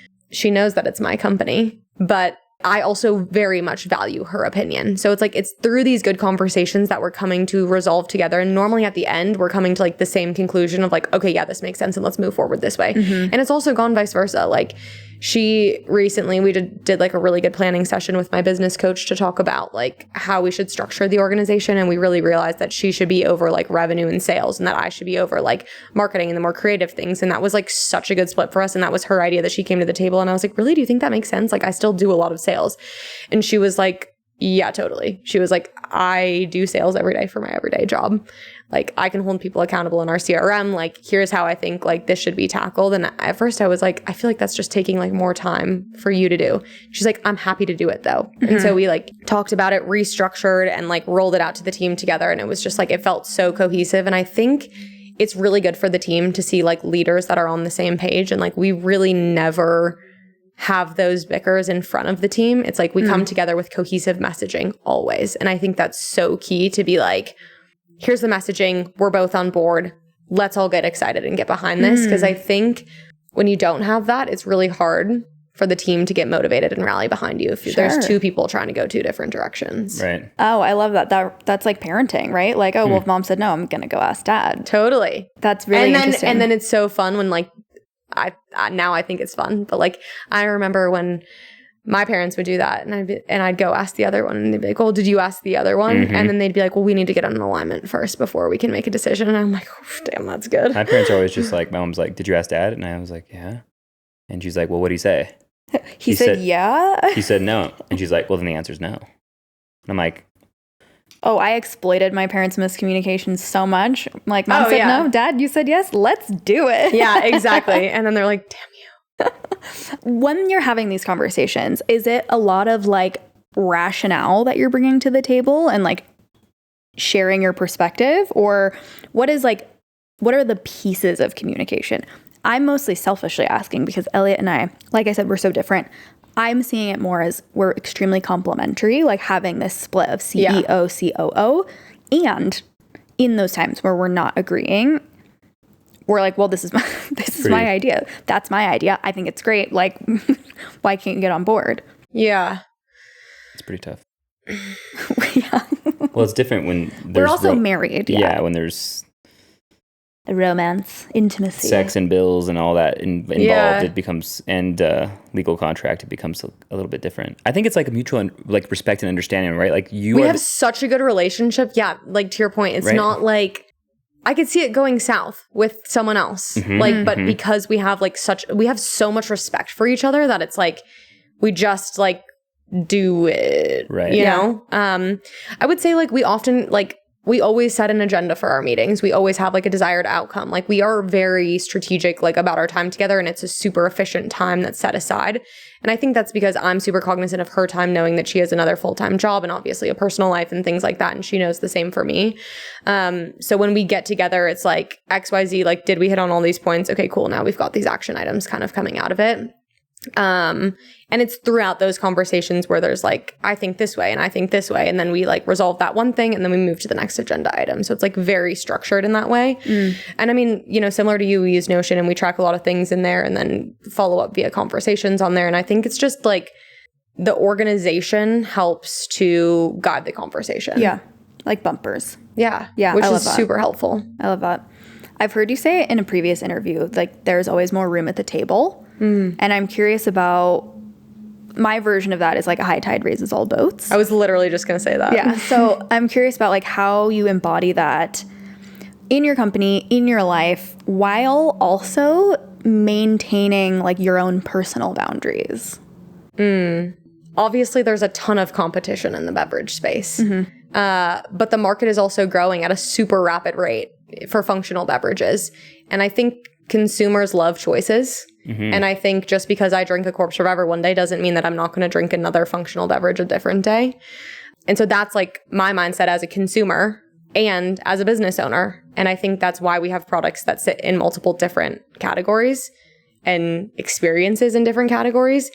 knows that it's my company, but I also very much value her opinion. So it's like, it's through these good conversations that we're coming to resolve together. And normally at the end, we're coming to like the same conclusion of like, okay, yeah, this makes sense and let's move forward this way. And it's also gone vice versa. Like she recently, we did like a really good planning session with my business coach to talk about like how we should structure the organization. And we really realized that she should be over like revenue and sales and that I should be over like marketing and the more creative things. And that was like such a good split for us. And that was her idea that she came to the table. And I was like, really, do you think that makes sense? Like I still do a lot of sales. And she was like, yeah, totally. She was like, I do sales every day for my everyday job. Like I can hold people accountable in our CRM. Like here's how I think like this should be tackled. And at first I was like, I feel like that's just taking like more time for you to do. She's like, I'm happy to do it though. And so we like talked about it, restructured and like rolled it out to the team together. And it was just like, it felt so cohesive. And I think it's really good for the team to see like leaders that are on the same page. And like we really never have those bickers in front of the team. It's like we come together with cohesive messaging always. And I think that's so key to be like, here's the messaging. We're both on board. Let's all get excited and get behind this. Because I think when you don't have that, it's really hard for the team to get motivated and rally behind you if there's two people trying to go two different directions. Right. Oh, I love that. That's like parenting, right? Like, oh, well, if mom said no, I'm going to go ask dad. Totally. That's really interesting. And then it's so fun when like, now I think it's fun, but like I remember when my parents would do that and I'd go ask the other one and they'd be like, oh, did you ask the other one? And then they'd be like, well, we need to get on an alignment first before we can make a decision. And I'm like, oh, damn, that's good. My parents are always just like, my mom's like, did you ask dad? And I was like, yeah. And she's like, well, what'd he say? He said, yeah. He said no. And she's like, well, then the answer's no. And I'm like, oh, I exploited my parents' miscommunication so much. Like, mom said no, dad, you said yes, let's do it. Yeah, exactly. And then they're like, damn you. When you're having these conversations, is it a lot of like rationale that you're bringing to the table and like sharing your perspective? Or what are the pieces of communication? I'm mostly selfishly asking because Elliot and I, like I said, we're so different. I'm seeing it more as we're extremely complementary, like having this split of CEO, COO. And in those times where we're not agreeing, we're like, well, this is my idea. That's my idea. I think it's great. Like, why can't you get on board? Yeah. It's pretty tough. Yeah. Well, it's different when there's... We're also married. Yeah, when there's... romance, intimacy, sex and bills and all that involved, it becomes, and legal contract, it becomes a little bit different. I think it's like a mutual like respect and understanding, right? Like we have such a good relationship. Yeah, like to your point, it's not like I could see it going south with someone else. But because we have so much respect for each other that it's like we just like do it. Right. You know? I would say like we often like we always set an agenda for our meetings. We always have like a desired outcome. Like we are very strategic like about our time together, and it's a super efficient time that's set aside. And I think that's because I'm super cognizant of her time, knowing that she has another full-time job and obviously a personal life and things like that. And she knows the same for me. So when we get together, it's like XYZ, like, did we hit on all these points? Okay, cool. Now we've got these action items kind of coming out of it. And it's throughout those conversations where there's like, I think this way and I think this way. And then we like resolve that one thing and then we move to the next agenda item. So it's like very structured in that way. And I mean, you know, similar to you, we use Notion and we track a lot of things in there and then follow up via conversations on there. And I think it's just like the organization helps to guide the conversation. Yeah. Like bumpers. Yeah. Yeah. Which is super helpful. I love that. I've heard you say in a previous interview, like there's always more room at the table. And I'm curious about, my version of that is like a high tide raises all boats. I was literally just going to say that. Yeah. So I'm curious about like how you embody that in your company, in your life, while also maintaining like your own personal boundaries. Obviously, there's a ton of competition in the beverage space. But the market is also growing at a super rapid rate for functional beverages. And I think consumers love choices. And I think just because I drink a Corpse Reviver one day doesn't mean that I'm not going to drink another functional beverage a different day. And so that's like my mindset as a consumer and as a business owner. And I think that's why we have products that sit in multiple different categories and experiences in different categories.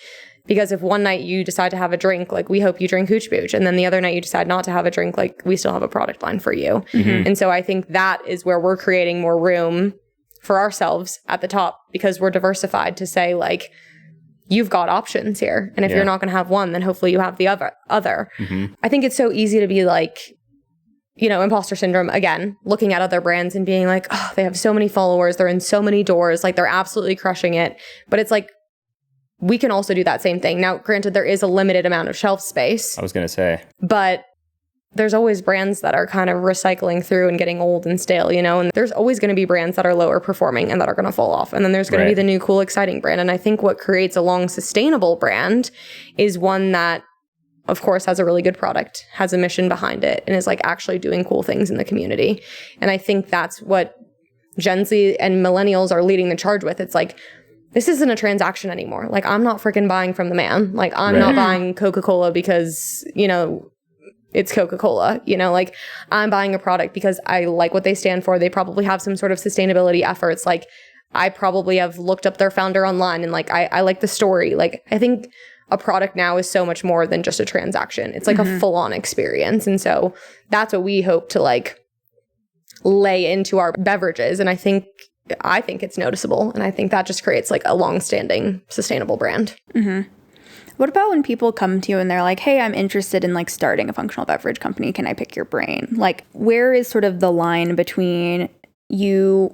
Because if one night you decide to have a drink, like we hope you drink Hooch Booch, and then the other night you decide not to have a drink, like we still have a product line for you. And so I think that is where we're creating more room for ourselves at the top, because we're diversified to say like, you've got options here. And if you're not going to have one, then hopefully you have the other. I think it's so easy to be like, you know, imposter syndrome, again, looking at other brands and being like, oh, they have so many followers. They're in so many doors. Like they're absolutely crushing it. But it's like, we can also do that same thing. Now, granted, there is a limited amount of shelf space. I was going to say. But there's always brands that are kind of recycling through and getting old and stale, you know, and there's always going to be brands that are lower performing and that are going to fall off. And then there's going to be the new, cool, exciting brand. And I think what creates a long, sustainable brand is one that, of course, has a really good product, has a mission behind it, and is like actually doing cool things in the community. And I think that's what Gen Z and millennials are leading the charge with. It's like, this isn't a transaction anymore. Like, I'm not freaking buying from the man. Like, I'm not buying Coca-Cola because, you know, it's Coca-Cola, you know, like I'm buying a product because I like what they stand for. They probably have some sort of sustainability efforts. Like I probably have looked up their founder online and like, I like the story. Like, I think a product now is so much more than just a transaction. It's like a full-on experience. And so that's what we hope to like lay into our beverages. And I think it's noticeable. And I think that just creates like a long-standing sustainable brand. What about when people come to you and they're like, hey, I'm interested in like starting a functional beverage company. Can I pick your brain? Like, where is sort of the line between you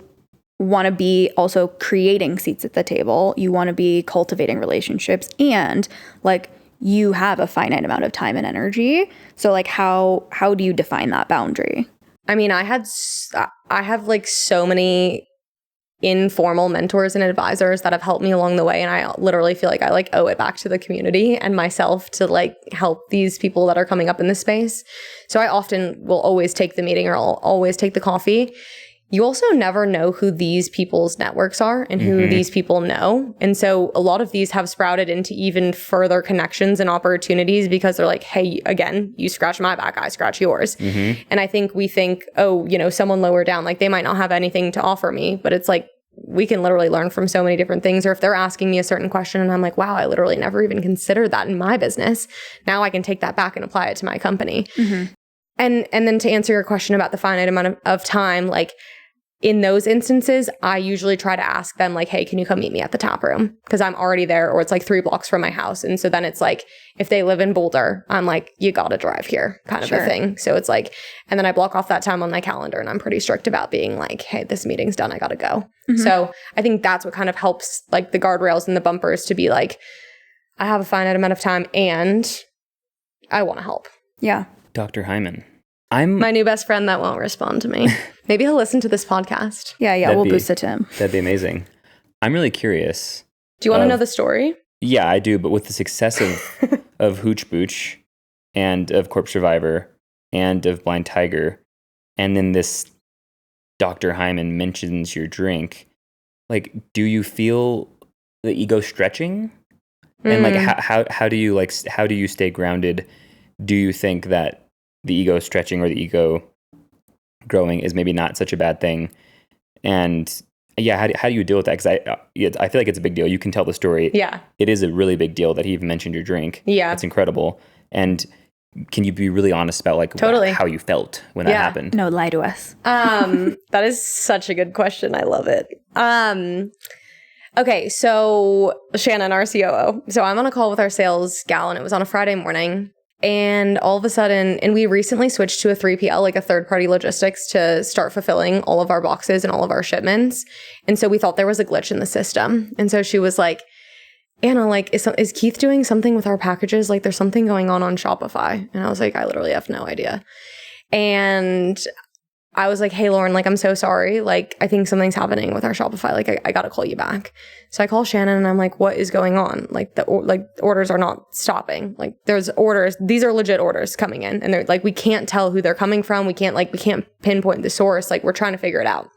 want to be also creating seats at the table, you want to be cultivating relationships, and like you have a finite amount of time and energy. So like how do you define that boundary? I mean, I have like so many informal mentors and advisors that have helped me along the way. And I literally feel like I like owe it back to the community and myself to like help these people that are coming up in this space. So I often will always take the meeting or I'll always take the coffee. You also never know who these people's networks are and who these people know. And so a lot of these have sprouted into even further connections and opportunities because they're like, hey, again, you scratch my back, I scratch yours. And I think we think, oh, you know, someone lower down, like they might not have anything to offer me, but it's like, we can literally learn from so many different things. Or if they're asking me a certain question and I'm like, wow, I literally never even considered that in my business. Now I can take that back and apply it to my company. And then to answer your question about the finite amount of time, like in those instances, I usually try to ask them like, hey, can you come meet me at the tap room? Because I'm already there, or it's like 3 blocks from my house. And so then it's like, if they live in Boulder, I'm like, you got to drive here kind of a thing. So it's like, and then I block off that time on my calendar and I'm pretty strict about being like, hey, this meeting's done, I got to go. So I think that's what kind of helps like the guardrails and the bumpers to be like, I have a finite amount of time and I want to help. Yeah. Dr. Hyman. I'm my new best friend that won't respond to me. Maybe he'll listen to this podcast. Yeah, we'll boost it to him. That'd be amazing. I'm really curious. Do you want to know the story? Yeah, I do. But with the success of Hooch Booch and of Corpse Reviver and of Blind Tiger, and then this Dr. Hyman mentions your drink, like, do you feel the ego stretching? And like, how do you stay grounded? Do you think that the ego stretching or the ego growing is maybe not such a bad thing? And yeah, how do you deal with that? Because I feel like it's a big deal. You can tell the story. Yeah. It is a really big deal that he even mentioned your drink. Yeah. It's incredible. And can you be really honest about like how you felt when that happened? No, lie to us. That is such a good question. I love it. Okay, so Shannon, our COO. So I'm on a call with our sales gal, and it was on a Friday morning. And all of a sudden, and we recently switched to a 3PL, like a third-party logistics, to start fulfilling all of our boxes and all of our shipments. And so we thought there was a glitch in the system. And so she was like, Anna, like, is Keith doing something with our packages? Like, there's something going on Shopify. And I was like, I literally have no idea. And I was like, hey, Lauren, like, I'm so sorry. Like, I think something's happening with our Shopify. Like, I got to call you back. So I call Shannon and I'm like, what is going on? Like, orders are not stopping. Like, there's orders. These are legit orders coming in. And they're like, we can't tell who they're coming from. We can't pinpoint the source. Like, we're trying to figure it out.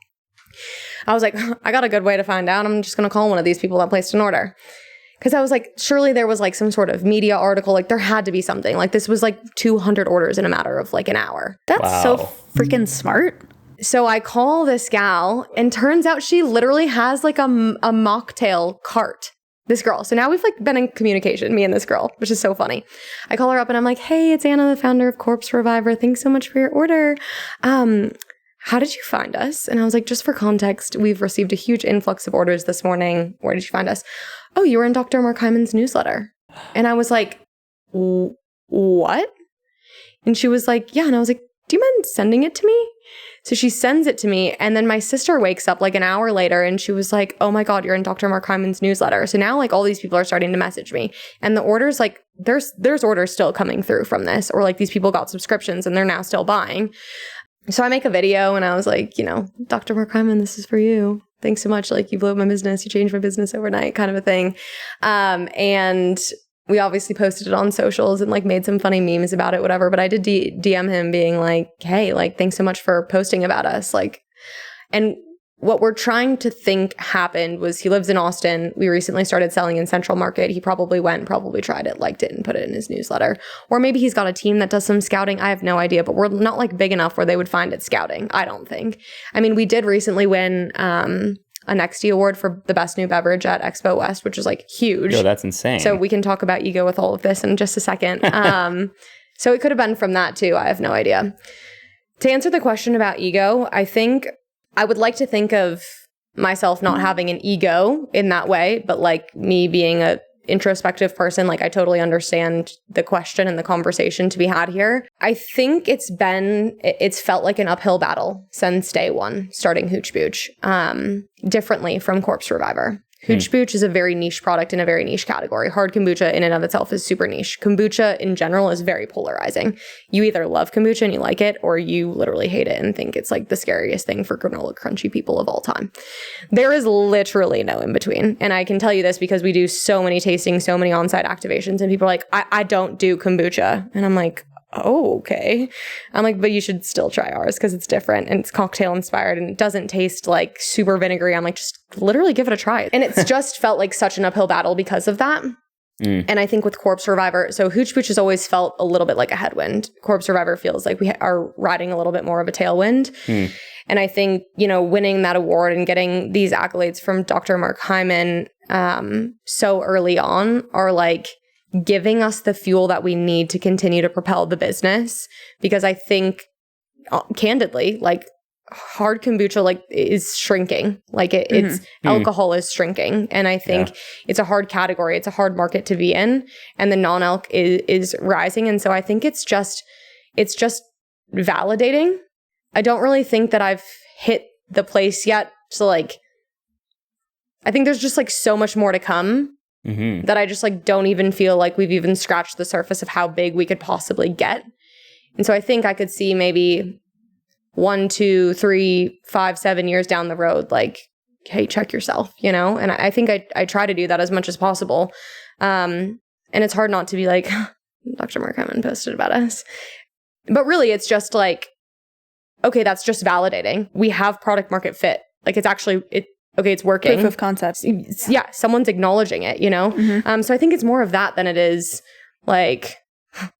I was like, I got a good way to find out. I'm just going to call one of these people that placed an order. Because I was like, surely there was like some sort of media article. Like, there had to be something. Like, this was like 200 orders in a matter of like an hour. That's so freaking smart. So I call this gal, and turns out she literally has like a mocktail cart. This girl. So now we've like been in communication, me and this girl, which is so funny. I call her up and I'm like, hey, it's Anna, the founder of Corpse Reviver. Thanks so much for your order. How did you find us? And I was like, just for context, we've received a huge influx of orders this morning. Where did you find us? Oh, you were in Dr. Mark Hyman's newsletter. And I was like, what? And she was like, yeah. And I was like, do you mind sending it to me? So she sends it to me. And then my sister wakes up like an hour later and she was like, oh my God, you're in Dr. Mark Hyman's newsletter. So now like all these people are starting to message me. And the orders, like there's orders still coming through from this. Or like these people got subscriptions and they're now still buying. So I make a video and I was like, you know, Dr. Mark Hyman, this is for you. Thanks so much. Like, you blew up my business. You changed my business overnight, kind of a thing. And we obviously posted it on socials and like made some funny memes about it, whatever. But I did DM him being like, hey, like, thanks so much for posting about us. Like, and what we're trying to think happened was he lives in Austin. We recently started selling in Central Market. He probably tried it, liked it, and put it in his newsletter. Or maybe he's got a team that does some scouting. I have no idea, but we're not like big enough where they would find it scouting. I don't think. I mean, we did recently win a Nexty Award for the best new beverage at Expo West, which is like huge. Yo, that's insane. So we can talk about ego with all of this in just a second. So it could have been from that too. I have no idea. To answer the question about ego, I think I would like to think of myself not having an ego in that way, but like me being a introspective person, like I totally understand the question and the conversation to be had here. I think it's felt like an uphill battle since day one, starting Hooch Booch, differently from Corpse Reviver. Hooch Booch is a very niche product in a very niche category. Hard kombucha in and of itself is super niche. Kombucha in general is very polarizing. You either love kombucha and you like it, or you literally hate it and think it's like the scariest thing for granola crunchy people of all time. There is literally no in between. And I can tell you this because we do so many tastings, so many on-site activations, and people are like, I don't do kombucha. And I'm like, oh, okay. I'm like, but you should still try ours because it's different and it's cocktail inspired and it doesn't taste like super vinegary. I'm like, just literally give it a try. And it's just felt like such an uphill battle because of that. And I think with Corpse Reviver, so Hooch Booch has always felt a little bit like a headwind. Corpse Reviver feels like we are riding a little bit more of a tailwind. And I think, you know, winning that award and getting these accolades from Dr. Mark Hyman so early on are like giving us the fuel that we need to continue to propel the business. Because I think, candidly, like hard kombucha like is shrinking. Like it's alcohol is shrinking. And I think it's a hard category. It's a hard market to be in. And the non-alc is rising. And so I think it's just validating. I don't really think that I've hit the place yet. So like, I think there's just like so much more to come. That I just like don't even feel like we've even scratched the surface of how big we could possibly get. And so I think I could see maybe 1, 2, 3, 5, 7 years down the road, like, hey, check yourself, you know? And I think I try to do that as much as possible. And it's hard not to be like, Dr. Mark Hyman posted about us. But really, it's just like, okay, that's just validating. We have product market fit. Like it's actually, it's working. Proof of concept. Yeah, someone's acknowledging it, you know? Mm-hmm. So I think it's more of that than it is like,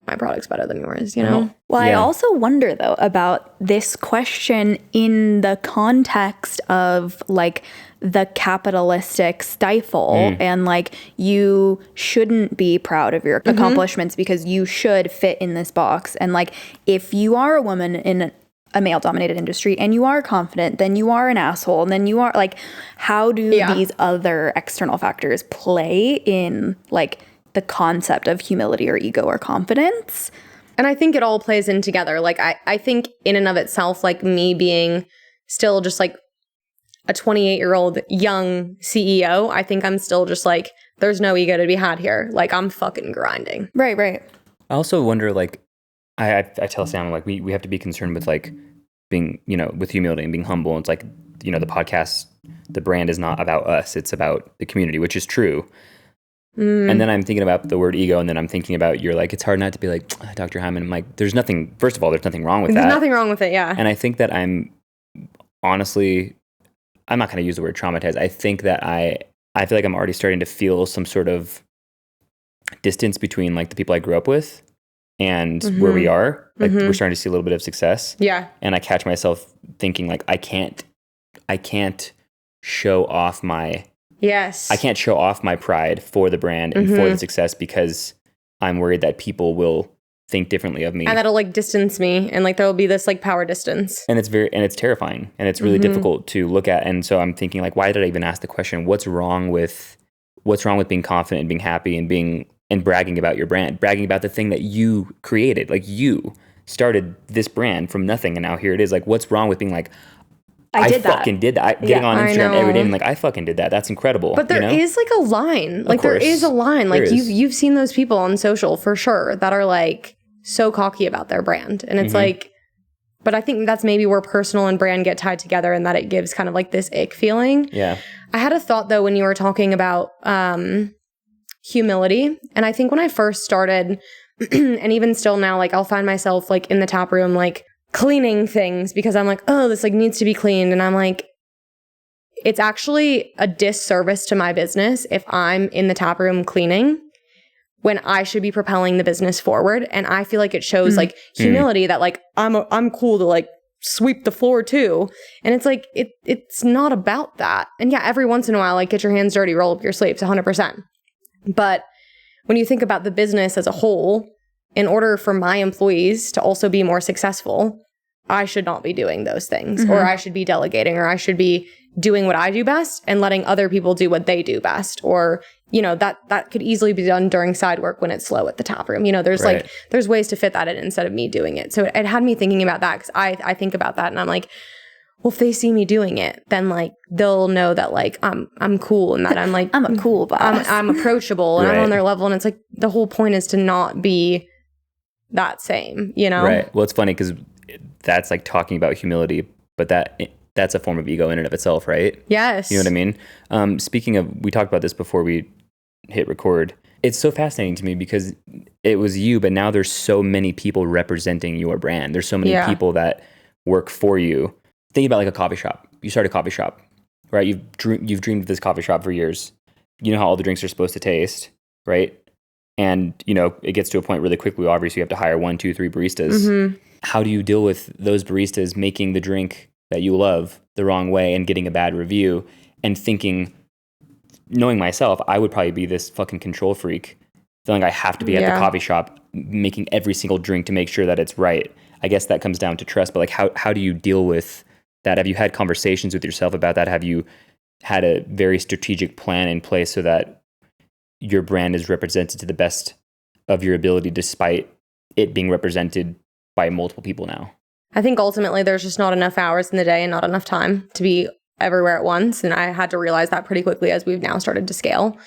my product's better than yours, you know? Well, I also wonder though about this question in the context of like the capitalistic stifle and like you shouldn't be proud of your accomplishments because you should fit in this box. And like if you are a woman in a male-dominated industry and you are confident, then you are an asshole, and then you are like, how do these other external factors play in like the concept of humility or ego or confidence? And I think it all plays in together. Like I think in and of itself, like me being still just like a 28-year-old young CEO, I think I'm still just like, there's no ego to be had here. Like I'm fucking grinding. Right. I also wonder, like, I tell Sam, like, we have to be concerned with like being, you know, with humility and being humble. And it's like, you know, the podcast, the brand is not about us. It's about the community, which is true. And then I'm thinking about the word ego, and then I'm thinking about you're like, it's hard not to be like, Dr. Hyman. I'm like, there's nothing, first of all, there's nothing wrong with that. There's nothing wrong with it, yeah. And I think that I'm honestly, I'm not going to use the word traumatized. I think that I feel like I'm already starting to feel some sort of distance between like the people I grew up with and where we are. Like we're starting to see a little bit of success. Yeah. And I catch myself thinking like, I can't show off my pride for the brand and for the success because I'm worried that people will think differently of me. And that'll like distance me, and like there'll be this like power distance. And it's terrifying, and it's really difficult to look at. And so I'm thinking like, why did I even ask the question? What's wrong with being confident and being happy and bragging about your brand, bragging about the thing that you created? Like you started this brand from nothing and now here it is. Like what's wrong with being like, I fucking did that. Getting on Instagram every day and like, I fucking did that. That's incredible. But there is like a line. Like there is a line. Like you've seen those people on social for sure that are like so cocky about their brand. And it's like, but I think that's maybe where personal and brand get tied together, and that it gives kind of like this ick feeling. Yeah. I had a thought though when you were talking about humility. And I think when I first started, and even still now, like I'll find myself like in the tap room, like cleaning things because I'm like, oh, this like needs to be cleaned. And I'm like, it's actually a disservice to my business if I'm in the tap room cleaning when I should be propelling the business forward. And I feel like it shows like humility that like, I'm cool to like sweep the floor too. And it's like, it's not about that. And yeah, every once in a while, like get your hands dirty, roll up your sleeves 100%. But when you think about the business as a whole, in order for my employees to also be more successful, I should not be doing those things, or I should be delegating, or I should be doing what I do best and letting other people do what they do best. Or, you know, that could easily be done during side work when it's slow at the tap room. You know, there's like, there's ways to fit that in instead of me doing it. So it had me thinking about that, because I think about that and I'm like, well, if they see me doing it, then like they'll know that like I'm cool, and that I'm like I'm a cool boss. I'm approachable and I'm on their level. And it's like the whole point is to not be that same, you know? Right. Well, it's funny because that's like talking about humility, but that's a form of ego in and of itself, right? Yes. You know what I mean? Speaking of, we talked about this before we hit record. It's so fascinating to me because it was you, but now there's so many people representing your brand. There's so many people that work for you. Think about like a coffee shop. You start a coffee shop, right? You've dreamed of this coffee shop for years. You know how all the drinks are supposed to taste, right? And, you know, it gets to a point really quickly, obviously you have to hire 1, 2, 3 baristas. How do you deal with those baristas making the drink that you love the wrong way and getting a bad review and thinking, knowing myself, I would probably be this fucking control freak, feeling I have to be at the coffee shop making every single drink to make sure that it's right. I guess that comes down to trust, but like how do you deal with that? Have you had conversations with yourself about that? Have you had a very strategic plan in place so that your brand is represented to the best of your ability despite it being represented by multiple people now? I think ultimately there's just not enough hours in the day and not enough time to be everywhere at once. And I had to realize that pretty quickly as we've now started to scale.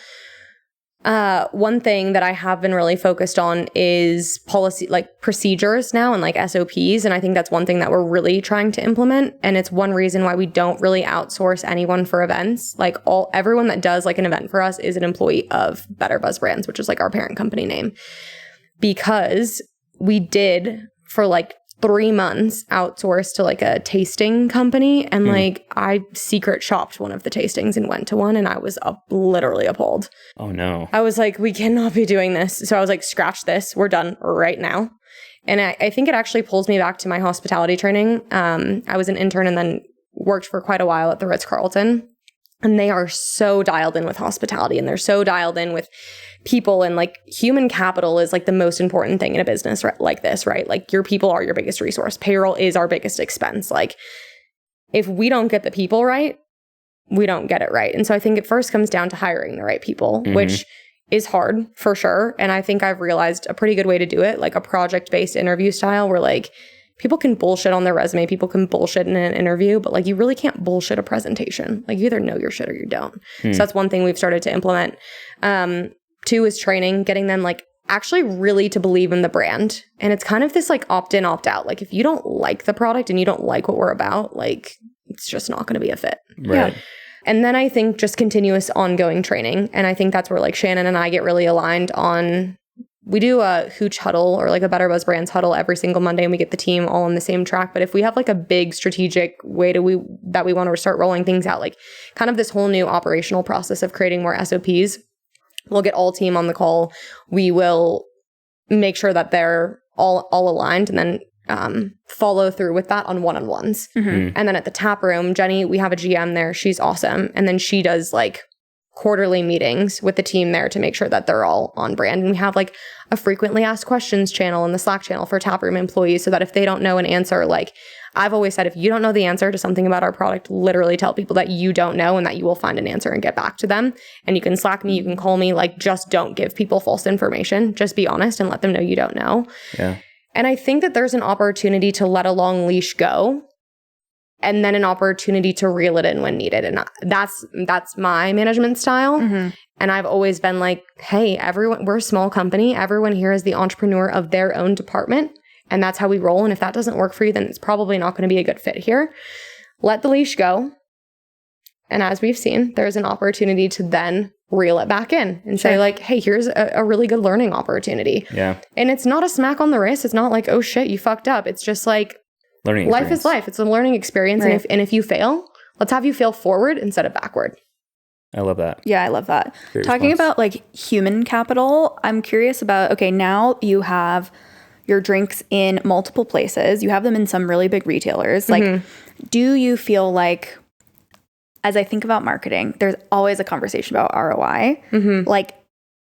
One thing that I have been really focused on is policy, like procedures now and like SOPs. And I think that's one thing that we're really trying to implement. And it's one reason why we don't really outsource anyone for events. Like everyone that does like an event for us is an employee of Better Buzz Brands, which is like our parent company name. Because we did for like 3 months outsourced to like a tasting company, and like I secret shopped one of the tastings and went to one, and I was literally appalled. Oh no. I was like, we cannot be doing this. So I was like, scratch this. We're done right now. And I think it actually pulls me back to my hospitality training. I was an intern and then worked for quite a while at the Ritz-Carlton. And they are so dialed in with hospitality, and they're so dialed in with people, and like human capital is like the most important thing in a business like this, right? Like your people are your biggest resource. Payroll is our biggest expense. Like if we don't get the people right, we don't get it right. And so I think it first comes down to hiring the right people, which is hard for sure. And I think I've realized a pretty good way to do it, like a project-based interview style where like people can bullshit on their resume, people can bullshit in an interview, but like you really can't bullshit a presentation. Like you either know your shit or you don't. So that's one thing we've started to implement. 2 is training, getting them like actually really to believe in the brand. And it's kind of this like opt-in, opt-out. Like if you don't like the product and you don't like what we're about, like it's just not going to be a fit. Right. Yeah. And then I think just continuous ongoing training. And I think that's where like Shannon and I get really aligned on. We do a Hooch huddle or like a Better Buzz Brands huddle every single Monday, and we get the team all on the same track. But if we have like a big strategic way that we want to start rolling things out, like kind of this whole new operational process of creating more SOPs, we'll get all team on the call. We will make sure that they're all aligned, and then follow through with that on one-on-ones. And then at the tap room, Jenny, we have a GM there. She's awesome. And then she does like quarterly meetings with the team there to make sure that they're all on brand. And we have like a frequently asked questions channel in the Slack channel for taproom employees, so that if they don't know an answer, like I've always said, if you don't know the answer to something about our product, literally tell people that you don't know and that you will find an answer and get back to them. And you can Slack me, you can call me, like just don't give people false information. Just be honest and let them know you don't know. Yeah. And I think that there's an opportunity to let a long leash go, and then an opportunity to reel it in when needed. And that's my management style. And I've always been like, hey, everyone, we're a small company. Everyone here is the entrepreneur of their own department. And that's how we roll. And if that doesn't work for you, then it's probably not going to be a good fit here. Let the leash go. And as we've seen, there's an opportunity to then reel it back in and say like, hey, here's a really good learning opportunity. Yeah. And it's not a smack on the wrist. It's not like, oh shit, you fucked up. It's just like, Learning life is life. It's a learning experience. Right. And if you fail, let's have you fail forward instead of backward. I love that. Yeah, I love that. Great Talking response. about like human capital, I'm curious about, okay, now you have your drinks in multiple places. You have them in some really big retailers. Like, do you feel like, as I think about marketing, there's always a conversation about ROI. Like,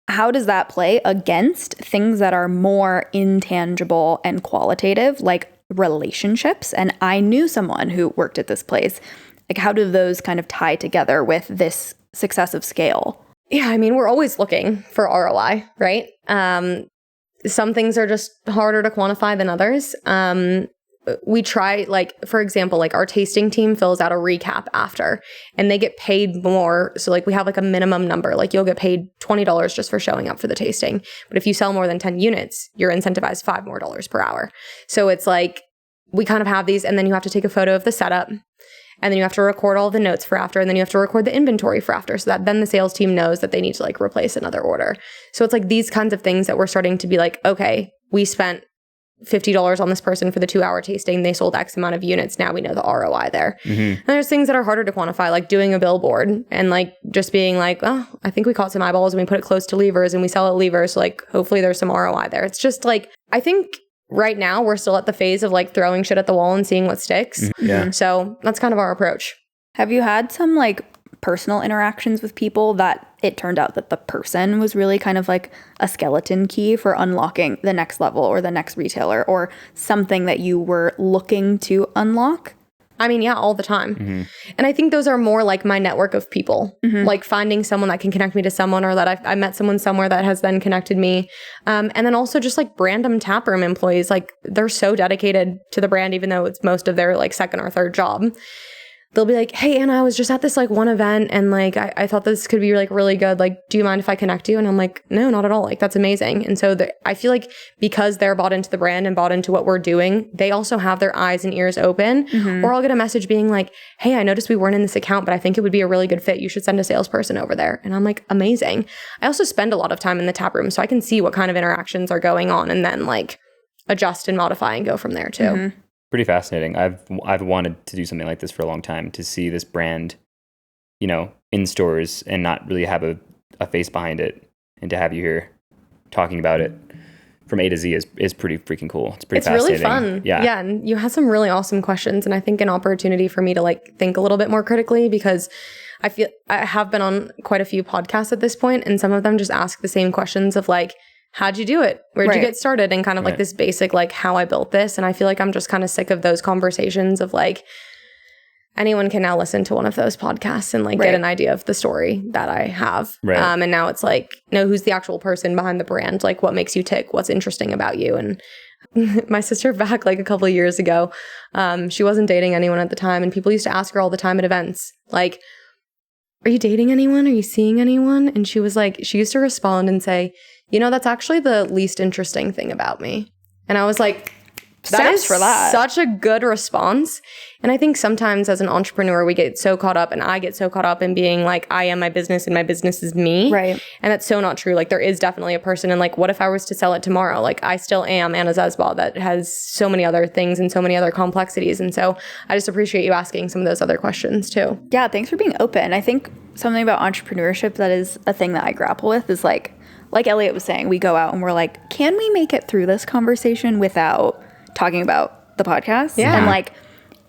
how does that play against things that are more intangible and qualitative, like relationships? And I knew someone who worked at this place. Like, how do those kind of tie together with this success of scale? Yeah, I mean, we're always looking for ROI, right? Some things are just harder to quantify than others. We try, like, for example, like our tasting team fills out a recap after, and they get paid more. So like we have like a minimum number, like you'll get paid $20 just for showing up for the tasting. But if you sell more than 10 units, you're incentivized $5 more per hour. So it's like, we kind of have these, and then you have to take a photo of the setup, and then you have to record all the notes for after, and then you have to record the inventory for after, so that then the sales team knows that they need to like replace another order. So it's like these kinds of things that we're starting to be like, okay, we spent $50 on this person for the 2-hour tasting. They sold X amount of units. Now we know the ROI there. And there's things that are harder to quantify, like doing a billboard and like just being like, oh, I think we caught some eyeballs and we put it close to levers and we sell at levers. So like, hopefully there's some ROI there. It's just like, I think right now we're still at the phase of like throwing shit at the wall and seeing what sticks. Yeah. So that's kind of our approach. Have you had some like personal interactions with people that it turned out that the person was really kind of like a skeleton key for unlocking the next level or the next retailer, or something that you were looking to unlock? I mean, yeah, all the time. And I think those are more like my network of people, like finding someone that can connect me to someone, or that I met someone somewhere that has then connected me. And then also just like random taproom employees, like they're so dedicated to the brand, even though it's most of their like second or third job. They'll be like, hey, Anna, I was just at this like one event and like I thought this could be like really good. Like, do you mind if I connect you? And I'm like, no, not at all. Like, that's amazing. And so I feel like because they're bought into the brand and bought into what we're doing, they also have their eyes and ears open. Or I'll get a message being like, hey, I noticed we weren't in this account, but I think it would be a really good fit. You should send a salesperson over there. And I'm like, amazing. I also spend a lot of time in the tap room, so I can see what kind of interactions are going on and then like adjust and modify and go from there too. Mm-hmm. Pretty fascinating. I've wanted to do something like this for a long time, to see this brand, you know, in stores and not really have a face behind it, and to have you here talking about it from A to Z is pretty freaking cool. It's pretty fascinating. It's really fun. Yeah. Yeah. And you had some really awesome questions, and I think an opportunity for me to like think a little bit more critically, because I feel I have been on quite a few podcasts at this point, and some of them just ask the same questions of like, how'd you do it? Where'd you get started? And kind of like this basic, like how I built this. And I feel like I'm just kind of sick of those conversations of like, anyone can now listen to one of those podcasts and like get an idea of the story that I have. Right. And now it's like, no, who's the actual person behind the brand? Like what makes you tick? What's interesting about you? And my sister back like a couple of years ago, she wasn't dating anyone at the time. And people used to ask her all the time at events, like, are you dating anyone? Are you seeing anyone? And she was like, she used to respond and say, you know, that's actually the least interesting thing about me. And I was like, that is such a good response. And I think sometimes as an entrepreneur, we get so caught up, and I get so caught up in being like, I am my business and my business is me. Right. And that's so not true. Like there is definitely a person. And like, what if I was to sell it tomorrow? Like I still am Anna Zesbaugh that has so many other things and so many other complexities. And so I just appreciate you asking some of those other questions too. Yeah. Thanks for being open. I think something about entrepreneurship that is a thing that I grapple with is like Elliot was saying, we go out and we're like, can we make it through this conversation without talking about the podcast? Yeah. And like,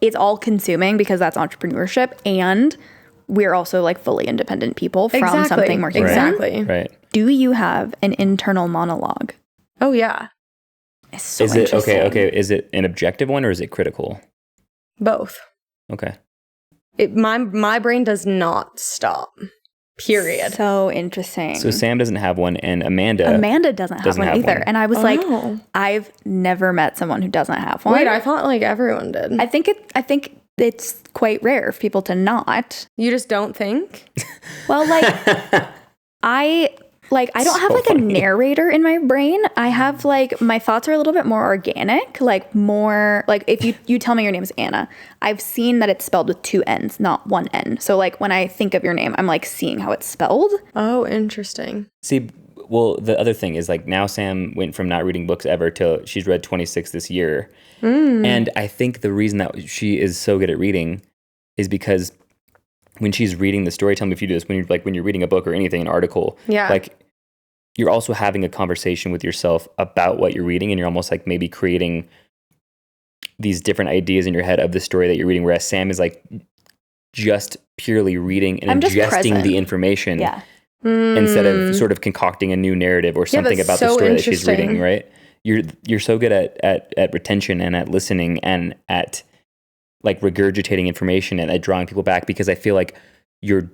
it's all consuming because that's entrepreneurship. And we're also like fully independent people from something more human. Exactly. Right. Do you have an internal monologue? Oh yeah. It's so Is it interesting. okay? Is it an objective one or is it critical? Both. Okay. My brain does not stop. Period. So interesting. So Sam doesn't have one, and Amanda doesn't have one either. And I was like, I've never met someone who doesn't have one. Wait, I thought like everyone did. I think it's quite rare for people to not. You just don't think? Well, like I don't have like a narrator in my brain. I have like, my thoughts are a little bit more organic, like more like if you tell me your name is Anna, I've seen that it's spelled with 2 N's, not 1 N. So like when I think of your name, I'm like seeing how it's spelled. Oh, interesting. See, well, the other thing is like now Sam went from not reading books ever to she's read 26 this year. And I think the reason that she is so good at reading is because when she's reading the story, tell me if you do this, when you're reading a book or anything, an article, like you're also having a conversation with yourself about what you're reading, and you're almost like maybe creating these different ideas in your head of the story that you're reading, whereas Sam is like just purely reading and ingesting the information instead of sort of concocting a new narrative or something about the story that she's reading, right? You're so good at retention and at listening and at like regurgitating information and at drawing people back, because I feel like your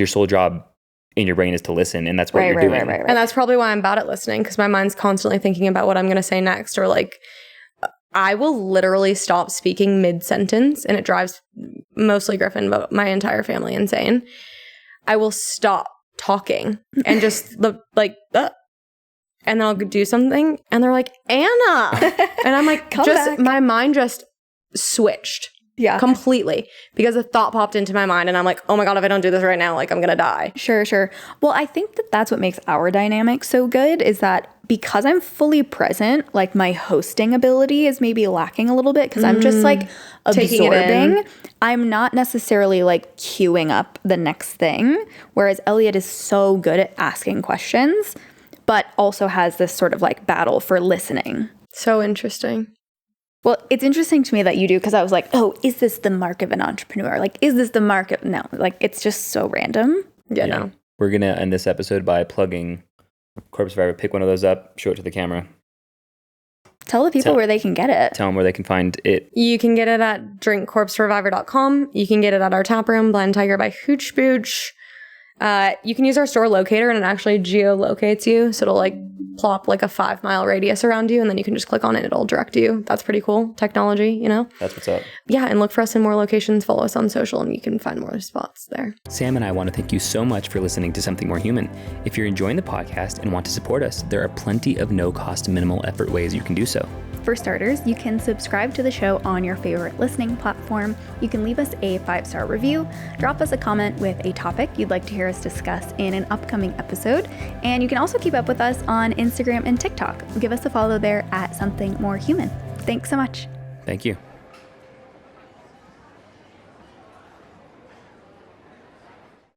sole job in your brain is to listen, and that's what you're doing. Right. And that's probably why I'm bad at listening, because my mind's constantly thinking about what I'm going to say next, or like I will literally stop speaking mid-sentence, and it drives mostly Griffin, but my entire family insane. I will stop talking and just like, and then I'll do something, and they're like, Anna, and I'm like, my mind just switched. Yeah. Completely. Because a thought popped into my mind and I'm like, oh my God, if I don't do this right now, like I'm going to die. Sure. Well, I think that's what makes our dynamic so good, is that because I'm fully present, like my hosting ability is maybe lacking a little bit because I'm just like absorbing. I'm not necessarily like queuing up the next thing. Whereas Elliot is so good at asking questions, but also has this sort of like battle for listening. So interesting. Well, it's interesting to me that you do, because I was like, oh, is this the mark of an entrepreneur? Like, is this the mark of... No, like, it's just so random. Yeah, no. We're going to end this episode by plugging Corpse Survivor. Pick one of those up, show it to the camera. Tell the people where they can get it. Tell them where they can find it. You can get it at drinkcorpsesurvivor.com. You can get it at our tap room, Blind Tiger by Hooch Booch. You can use our store locator, and it actually geolocates you. So it'll like plop like a 5-mile radius around you, and then you can just click on it and it'll direct you. That's pretty cool technology, you know? That's what's up. Yeah, and look for us in more locations. Follow us on social, and you can find more spots there. Sam and I want to thank you so much for listening to Something More Human. If you're enjoying the podcast and want to support us, there are plenty of no-cost, minimal effort ways you can do so. For starters, you can subscribe to the show on your favorite listening platform. You can leave us a 5-star review, drop us a comment with a topic you'd like to hear us discuss in an upcoming episode, and you can also keep up with us on Instagram and TikTok. Give us a follow there at Something More Human. Thanks so much. Thank you.